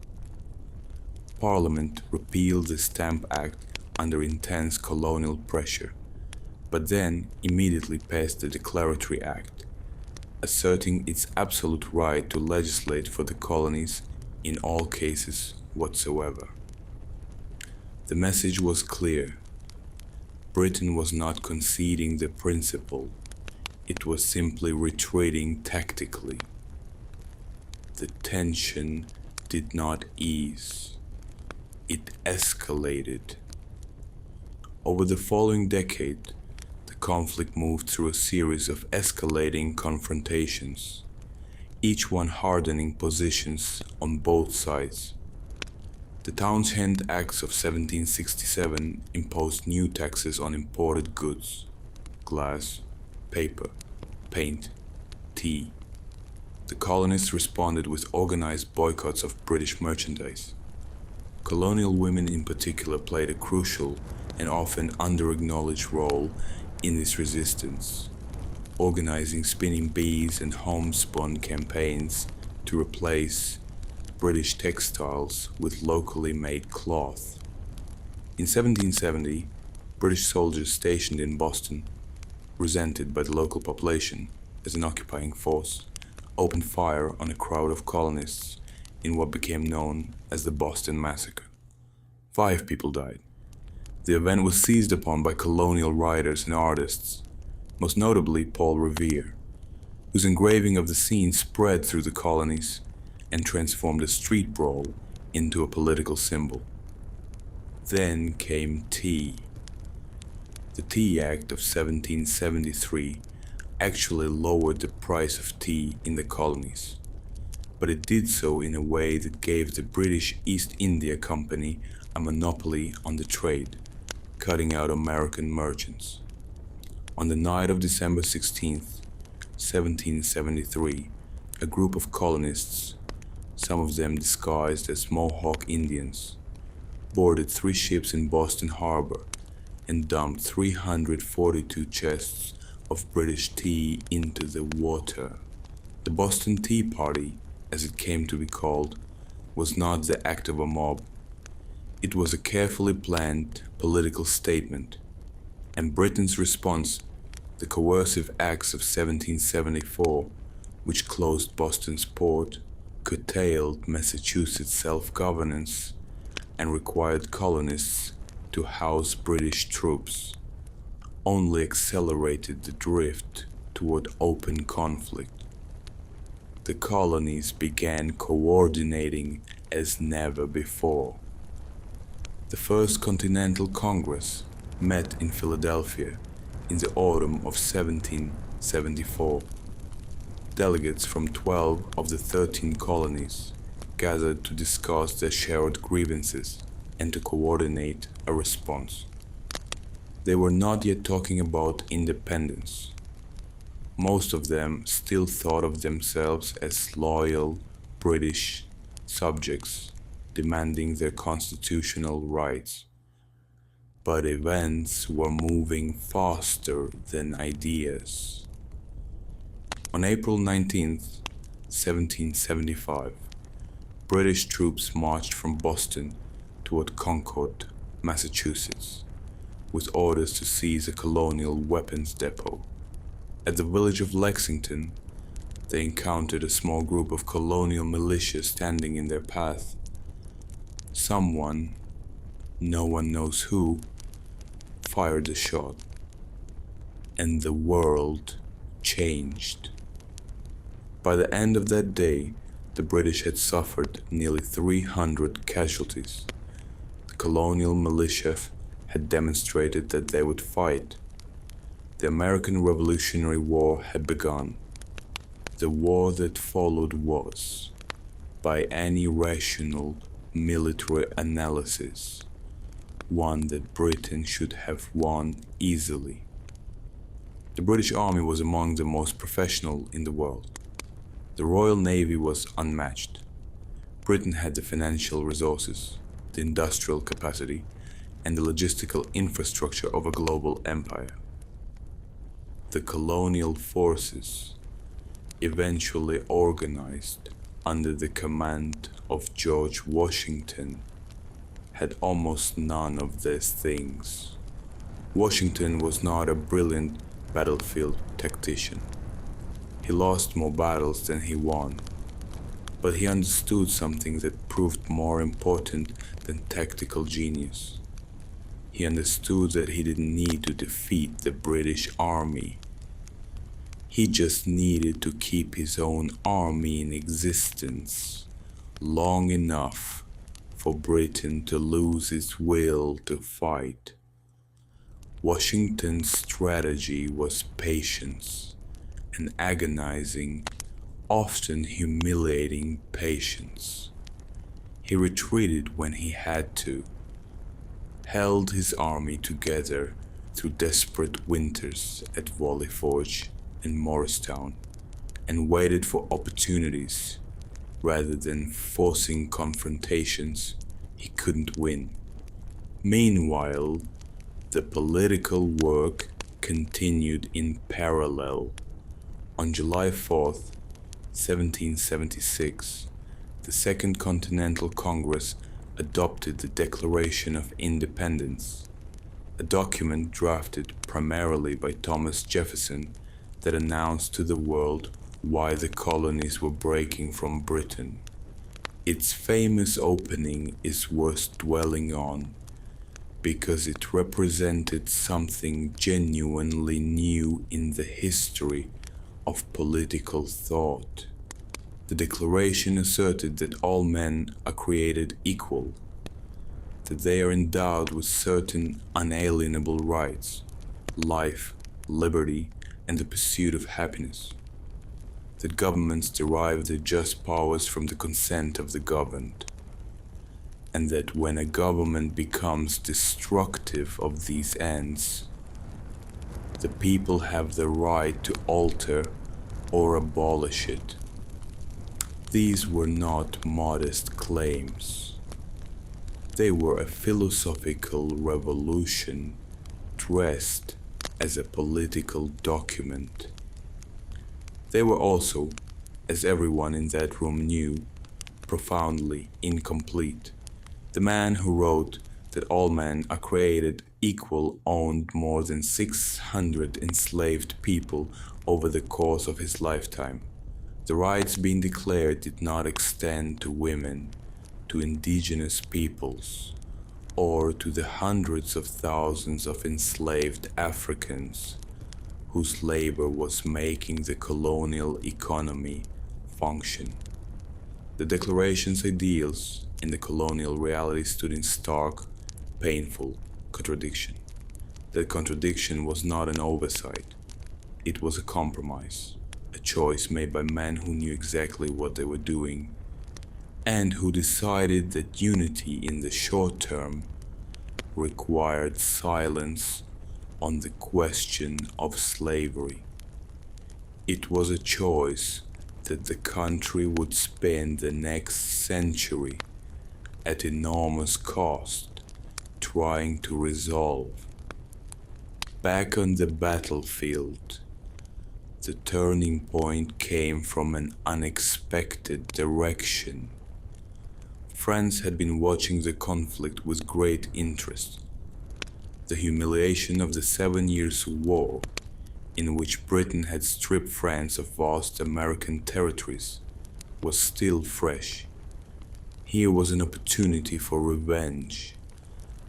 Parliament repealed the Stamp Act under intense colonial pressure, but then immediately passed the Declaratory Act, asserting its absolute right to legislate for the colonies in all cases whatsoever. The message was clear. Britain was not conceding the principle, it was simply retreating tactically. The tension did not ease, it escalated. Over the following decade, the conflict moved through a series of escalating confrontations, each one hardening positions on both sides. The Townshend Acts of 1767 imposed new taxes on imported goods: glass, paper, paint, tea. The colonists responded with organized boycotts of British merchandise. Colonial women in particular played a crucial and often under-acknowledged role in this resistance, organizing spinning bees and homespun campaigns to replace British textiles with locally made cloth. In 1770, British soldiers stationed in Boston, resented by the local population as an occupying force, opened fire on a crowd of colonists in what became known as the Boston Massacre. 5 people died. The event was seized upon by colonial writers and artists, most notably Paul Revere, whose engraving of the scene spread through the colonies and transformed a street brawl into a political symbol. Then came tea. The Tea Act of 1773 actually lowered the price of tea in the colonies, but it did so in a way that gave the British East India Company a monopoly on the trade, cutting out American merchants. On the night of December 16th, 1773, a group of colonists, some of them disguised as Mohawk Indians, boarded 3 ships in Boston Harbor and dumped 342 chests of British tea into the water. The Boston Tea Party, as it came to be called, was not the act of a mob. It was a carefully planned political statement, and Britain's response, the coercive acts of 1774, which closed Boston's port, curtailed Massachusetts self-governance, and required colonists to house British troops, only accelerated the drift toward open conflict. The colonies began coordinating as never before. The First Continental Congress met in Philadelphia in the autumn of 1774. Delegates from 12 of the 13 colonies gathered to discuss their shared grievances and to coordinate a response. They were not yet talking about independence. Most of them still thought of themselves as loyal British subjects demanding their constitutional rights. But events were moving faster than ideas. On April 19th, 1775, British troops marched from Boston toward Concord, Massachusetts, with orders to seize a colonial weapons depot. At the village of Lexington, they encountered a small group of colonial militia standing in their path. Someone, no one knows who, fired a shot, and the world changed. By the end of that day, the British had suffered nearly 300 casualties. The colonial militia had demonstrated that they would fight. The American Revolutionary War had begun. The war that followed was, by any rational military analysis, one that Britain should have won easily. The British Army was among the most professional in the world. The Royal Navy was unmatched. Britain had the financial resources, the industrial capacity, and the logistical infrastructure of a global empire. The colonial forces, eventually organized under the command of George Washington, had almost none of these things. Washington was not a brilliant battlefield tactician. He lost more battles than he won, but he understood something that proved more important than tactical genius. He understood that he didn't need to defeat the British Army. He just needed to keep his own army in existence long enough for Britain to lose its will to fight. Washington's strategy was patience, an agonizing, often humiliating patience. He retreated when he had to, held his army together through desperate winters at Valley Forge and Morristown, and waited for opportunities rather than forcing confrontations he couldn't win. Meanwhile, the political work continued in parallel. On July 4th, 1776, the Second Continental Congress adopted the Declaration of Independence, a document drafted primarily by Thomas Jefferson that announced to the world why the colonies were breaking from Britain. Its famous opening is worth dwelling on because it represented something genuinely new in the history of political thought. The Declaration asserted that all men are created equal, that they are endowed with certain unalienable rights, life, liberty, and the pursuit of happiness, that governments derive their just powers from the consent of the governed, and that when a government becomes destructive of these ends, The people have the right to alter or abolish it. These were not modest claims. They were a philosophical revolution dressed as a political document. They were also, as everyone in that room knew, profoundly incomplete. The man who wrote that all men are created equal owned more than 600 enslaved people over the course of his lifetime. The rights being declared did not extend to women, to indigenous peoples, or to the hundreds of thousands of enslaved Africans whose labor was making the colonial economy function. The Declaration's ideals and the colonial reality stood in stark, painful contradiction. That contradiction was not an oversight. It was a compromise, a choice made by men who knew exactly what they were doing and who decided that unity in the short term required silence on the question of slavery. It was a choice that the country would spend the next century at enormous cost trying to resolve. Back on the battlefield, the turning point came from an unexpected direction. France had been watching the conflict with great interest. The humiliation of the 7 Years' War, in which Britain had stripped France of vast American territories, was still fresh. Here was an opportunity for revenge,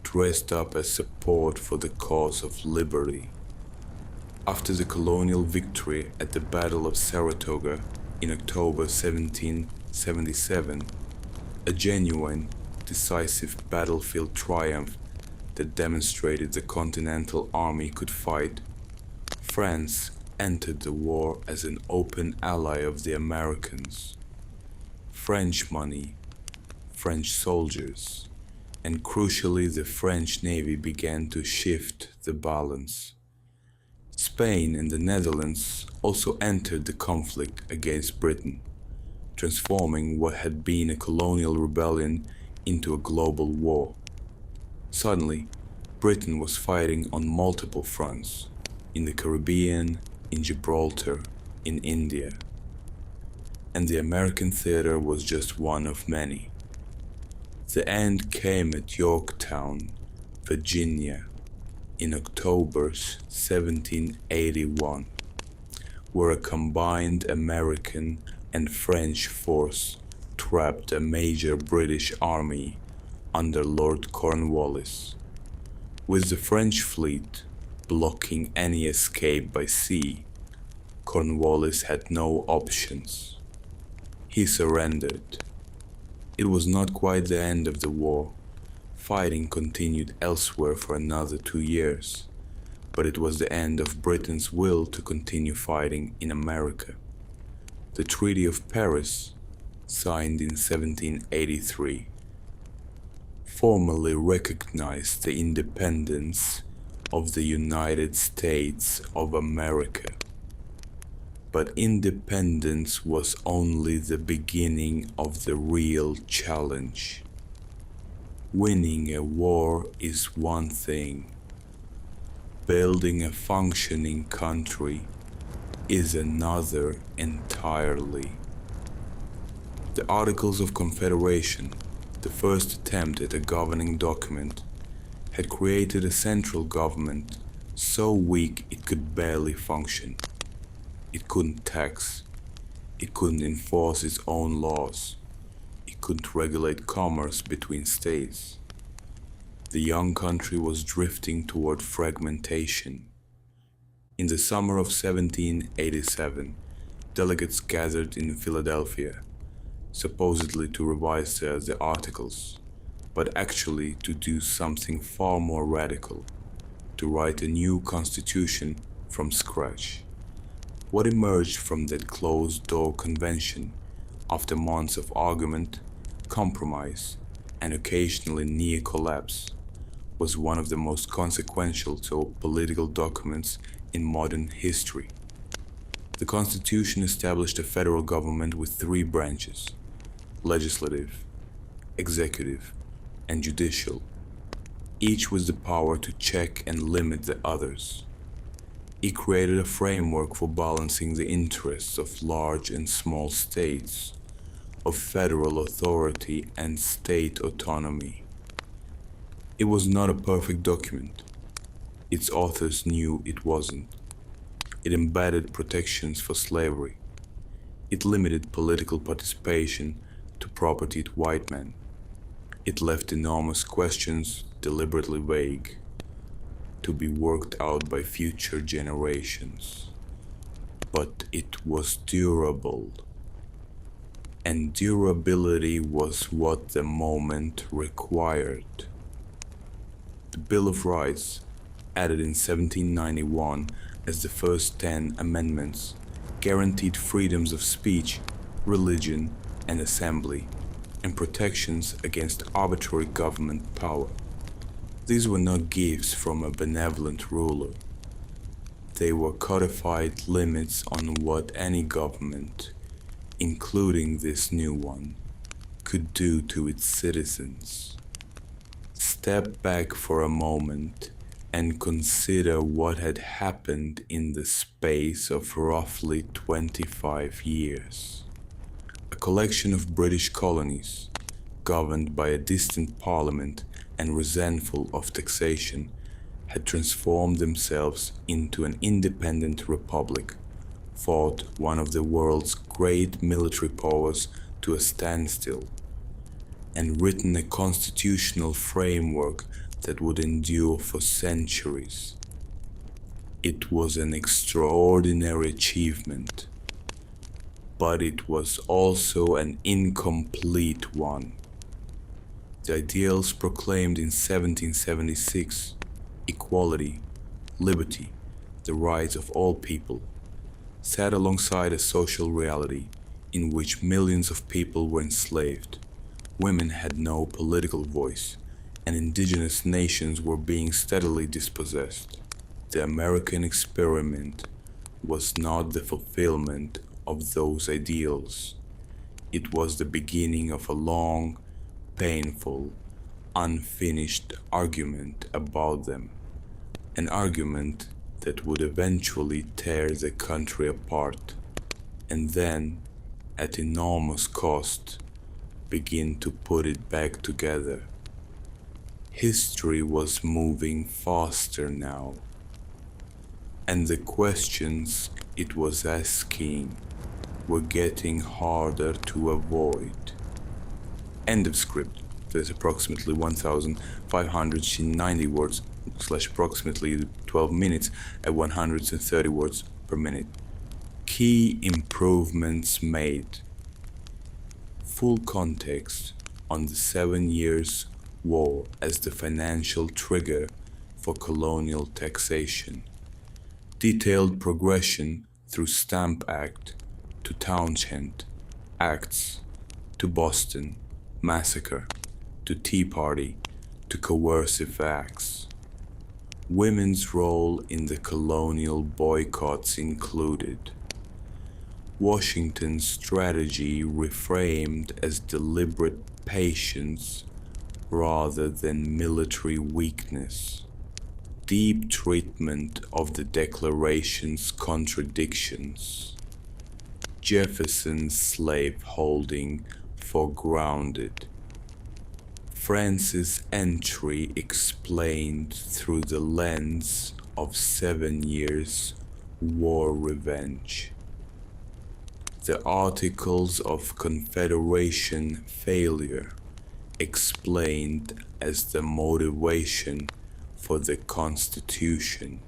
dressed up as support for the cause of liberty. After the colonial victory at the Battle of Saratoga in October 1777, a genuine, decisive battlefield triumph that demonstrated the Continental Army could fight, France entered the war as an open ally of the Americans. French money, French soldiers, and crucially the French Navy began to shift the balance. Spain and the Netherlands also entered the conflict against Britain, transforming what had been a colonial rebellion into a global war. Suddenly, Britain was fighting on multiple fronts, in the Caribbean, in Gibraltar, in India. And the American theater was just one of many. The end came at Yorktown, Virginia, in October 1781, where a combined American and French force trapped a major British army under Lord Cornwallis. With the French fleet blocking any escape by sea, Cornwallis had no options. He surrendered. It was not quite the end of the war. Fighting continued elsewhere for another 2 years, but it was the end of Britain's will to continue fighting in America. The Treaty of Paris, signed in 1783, formally recognized the independence of the United States of America. But independence was only the beginning of the real challenge. Winning a war is one thing. Building a functioning country is another entirely. The Articles of Confederation, the first attempt at a governing document, had created a central government so weak it could barely function. It couldn't tax, it couldn't enforce its own laws, it couldn't regulate commerce between states. The young country was drifting toward fragmentation. In the summer of 1787, delegates gathered in Philadelphia, supposedly to revise the Articles, but actually to do something far more radical, to write a new constitution from scratch. What emerged from that closed-door convention, after months of argument, compromise, and occasionally near collapse, was one of the most consequential political documents in modern history. The Constitution established a federal government with three branches: legislative, executive, and judicial, each with the power to check and limit the others. It created a framework for balancing the interests of large and small states, of federal authority and state autonomy. It was not a perfect document. Its authors knew it wasn't. It embedded protections for slavery. It limited political participation to propertied white men. It left enormous questions deliberately vague, to be worked out by future generations. But it was durable. And durability was what the moment required. The Bill of Rights, added in 1791 as the first 10 amendments, guaranteed freedoms of speech, religion, and assembly, and protections against arbitrary government power. These were not gifts from a benevolent ruler. They were codified limits on what any government, including this new one, could do to its citizens. Step back for a moment and consider what had happened in the space of roughly 25 years. A collection of British colonies, governed by a distant parliament and resentful of taxation, had transformed themselves into an independent republic, fought one of the world's great military powers to a standstill, and written a constitutional framework that would endure for centuries. It was an extraordinary achievement, but it was also an incomplete one. The ideals proclaimed in 1776, equality, liberty, the rights of all people, sat alongside a social reality in which millions of people were enslaved. Women had no political voice, and indigenous nations were being steadily dispossessed. The American experiment was not the fulfillment of those ideals. It was the beginning of a long, painful, unfinished argument about them, an argument that would eventually tear the country apart, and then, at enormous cost, begin to put it back together. History was moving faster now, and the questions it was asking were getting harder to avoid. End of script. There's approximately 1,590 words / approximately 12 minutes at 130 words per minute. Key improvements made. Full context on the 7 Years' War as the financial trigger for colonial taxation. Detailed progression through Stamp Act to Townshend Acts to Boston Massacre to Tea Party to coercive acts. Women's role in the colonial boycotts included. Washington's strategy reframed as deliberate patience rather than military weakness. Deep treatment of the Declaration's contradictions. Jefferson's slave-holding foregrounded. France's entry explained through the lens of 7 Years' War revenge. The Articles of Confederation failure explained as the motivation for the Constitution.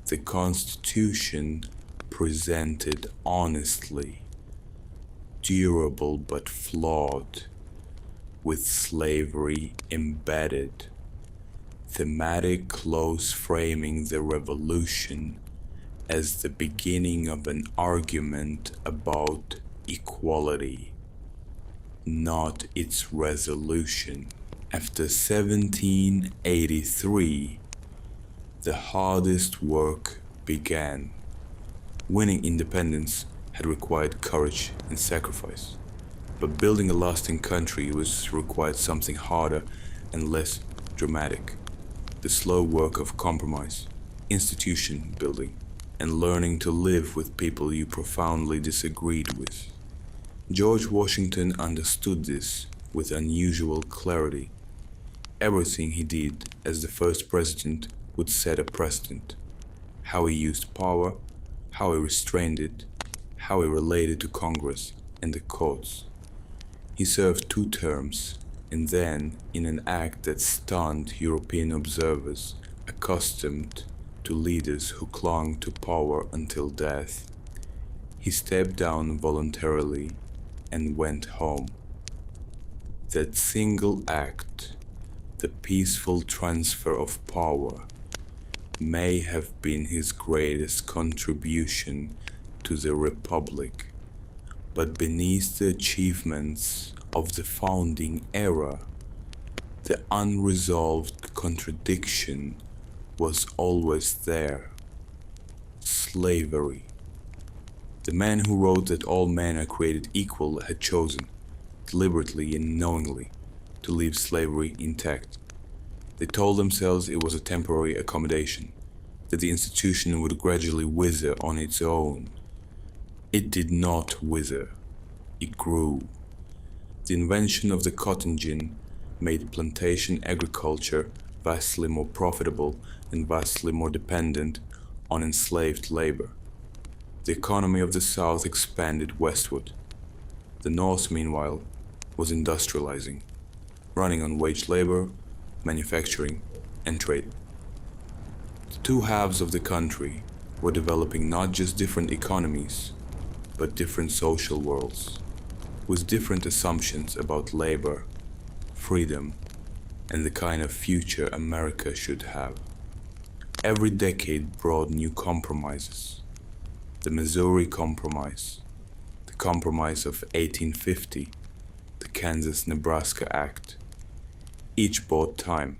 The Constitution presented honestly, durable but flawed, with slavery embedded. Thematic close framing the revolution as the beginning of an argument about equality, not its resolution. After 1783, the hardest work began. Winning independence had required courage and sacrifice, but building a lasting country was required something harder and less dramatic: the slow work of compromise, institution building, and learning to live with people you profoundly disagreed with. George Washington understood this with unusual clarity. Everything he did as the first president would set a precedent: how he used power, how he restrained it, how he related to Congress and the courts. He served 2 terms, and then, in an act that stunned European observers accustomed to leaders who clung to power until death, he stepped down voluntarily and went home. That single act, the peaceful transfer of power, may have been his greatest contribution to the Republic, but beneath the achievements of the founding era, the unresolved contradiction was always there: slavery. The man who wrote that all men are created equal had chosen, deliberately and knowingly, to leave slavery intact. They told themselves it was a temporary accommodation, that the institution would gradually wither on its own. It did not wither, it grew. The invention of the cotton gin made plantation agriculture vastly more profitable and vastly more dependent on enslaved labor. The economy of the South expanded westward. The North, meanwhile, was industrializing, running on wage labor, manufacturing, and trade. The two halves of the country were developing not just different economies, but different social worlds, with different assumptions about labor, freedom, and the kind of future America should have. Every decade brought new compromises: the Missouri Compromise, the Compromise of 1850, the Kansas-Nebraska Act. Each bought time.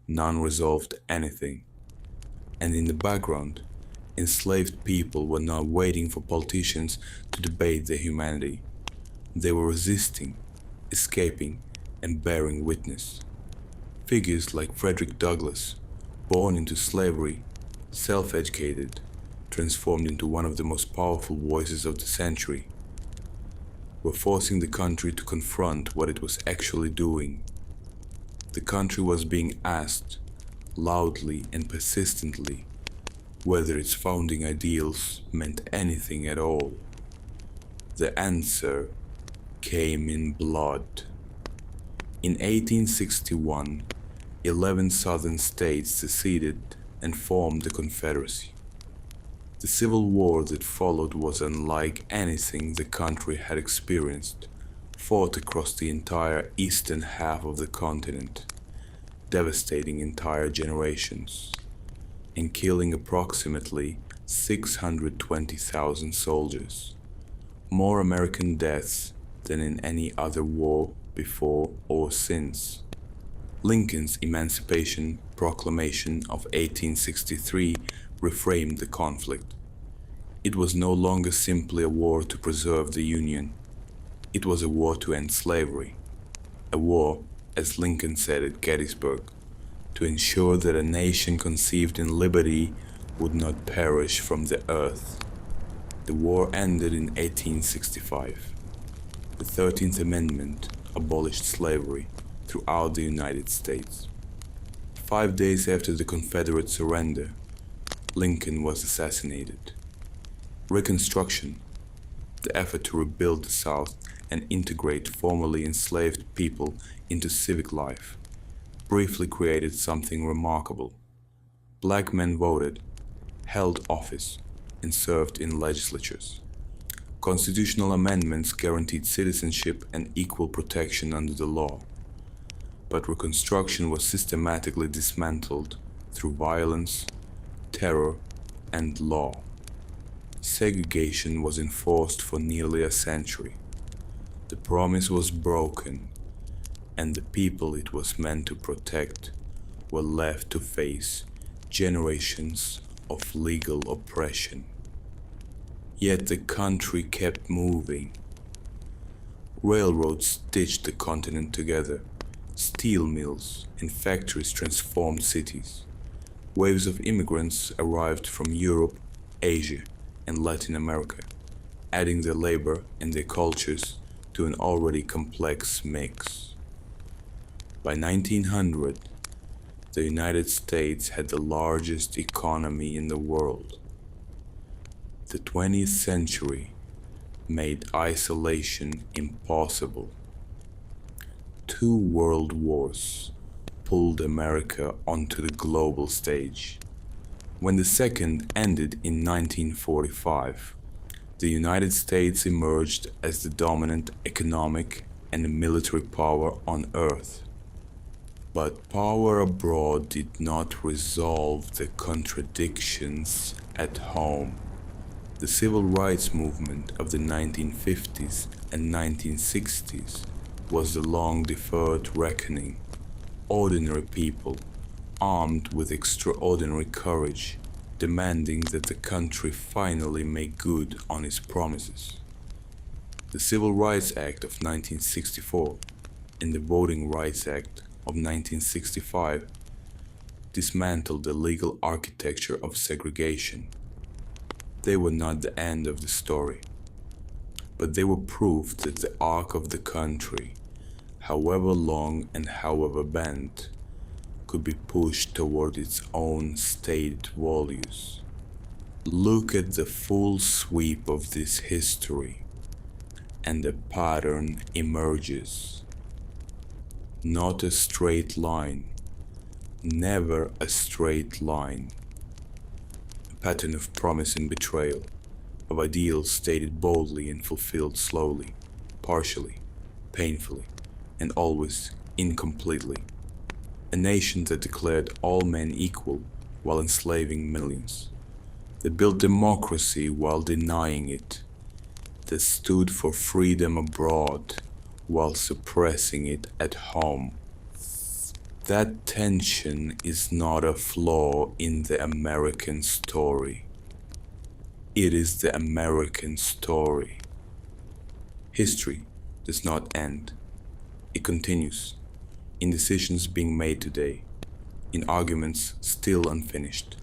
None resolved anything. And in the background, enslaved people were not waiting for politicians to debate their humanity. They were resisting, escaping, and bearing witness. Figures like Frederick Douglass, born into slavery, self-educated, transformed into one of the most powerful voices of the century, were forcing the country to confront what it was actually doing. The country was being asked, loudly and persistently, whether its founding ideals meant anything at all. The answer came in blood. In 1861, 11 southern states seceded and formed the Confederacy. The Civil War that followed was unlike anything the country had experienced, fought across the entire eastern half of the continent, devastating entire generations, and killing approximately 620,000 soldiers, more American deaths than in any other war before or since. Lincoln's Emancipation Proclamation of 1863 reframed the conflict. It was no longer simply a war to preserve the Union. It was a war to end slavery. A war, as Lincoln said at Gettysburg, to ensure that a nation conceived in liberty would not perish from the earth. The war ended in 1865. The 13th Amendment abolished slavery throughout the United States. 5 days after the Confederate surrender, Lincoln was assassinated. Reconstruction, the effort to rebuild the South and integrate formerly enslaved people into civic life, briefly created something remarkable. Black men voted, held office, and served in legislatures. Constitutional amendments guaranteed citizenship and equal protection under the law. But Reconstruction was systematically dismantled through violence, terror, and law. Segregation was enforced for nearly a century. The promise was broken, and the people it was meant to protect were left to face generations of legal oppression. Yet the country kept moving. Railroads stitched the continent together. Steel mills and factories transformed cities. Waves of immigrants arrived from Europe, Asia, and Latin America, adding their labor and their cultures to an already complex mix. By 1900, the United States had the largest economy in the world. The 20th century made isolation impossible. 2 world wars pulled America onto the global stage. When the second ended in 1945, the United States emerged as the dominant economic and military power on Earth. But power abroad did not resolve the contradictions at home. The civil rights movement of the 1950s and 1960s was the long-deferred reckoning. Ordinary people, armed with extraordinary courage, demanding that the country finally make good on its promises. The Civil Rights Act of 1964 and the Voting Rights Act of 1965 dismantled the legal architecture of segregation. They were not the end of the story, but they were proof that the arc of the country, however long and however bent, could be pushed toward its own stated values. Look at the full sweep of this history, and a pattern emerges. Not a straight line, never a straight line. A pattern of promise and betrayal, of ideals stated boldly and fulfilled slowly, partially, painfully, and always incompletely. A nation that declared all men equal while enslaving millions, that built democracy while denying it, that stood for freedom abroad while suppressing it at home. That tension is not a flaw in the American story. It is the American story. History does not end. It continues, in decisions being made today, in arguments still unfinished,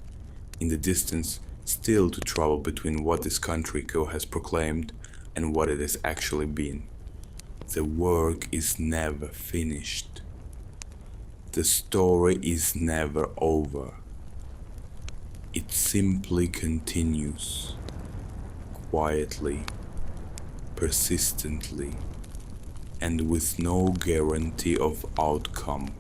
in the distance still to travel between what this country has proclaimed and what it has actually been. The work is never finished. The story is never over. It simply continues, quietly, persistently, and with no guarantee of outcome.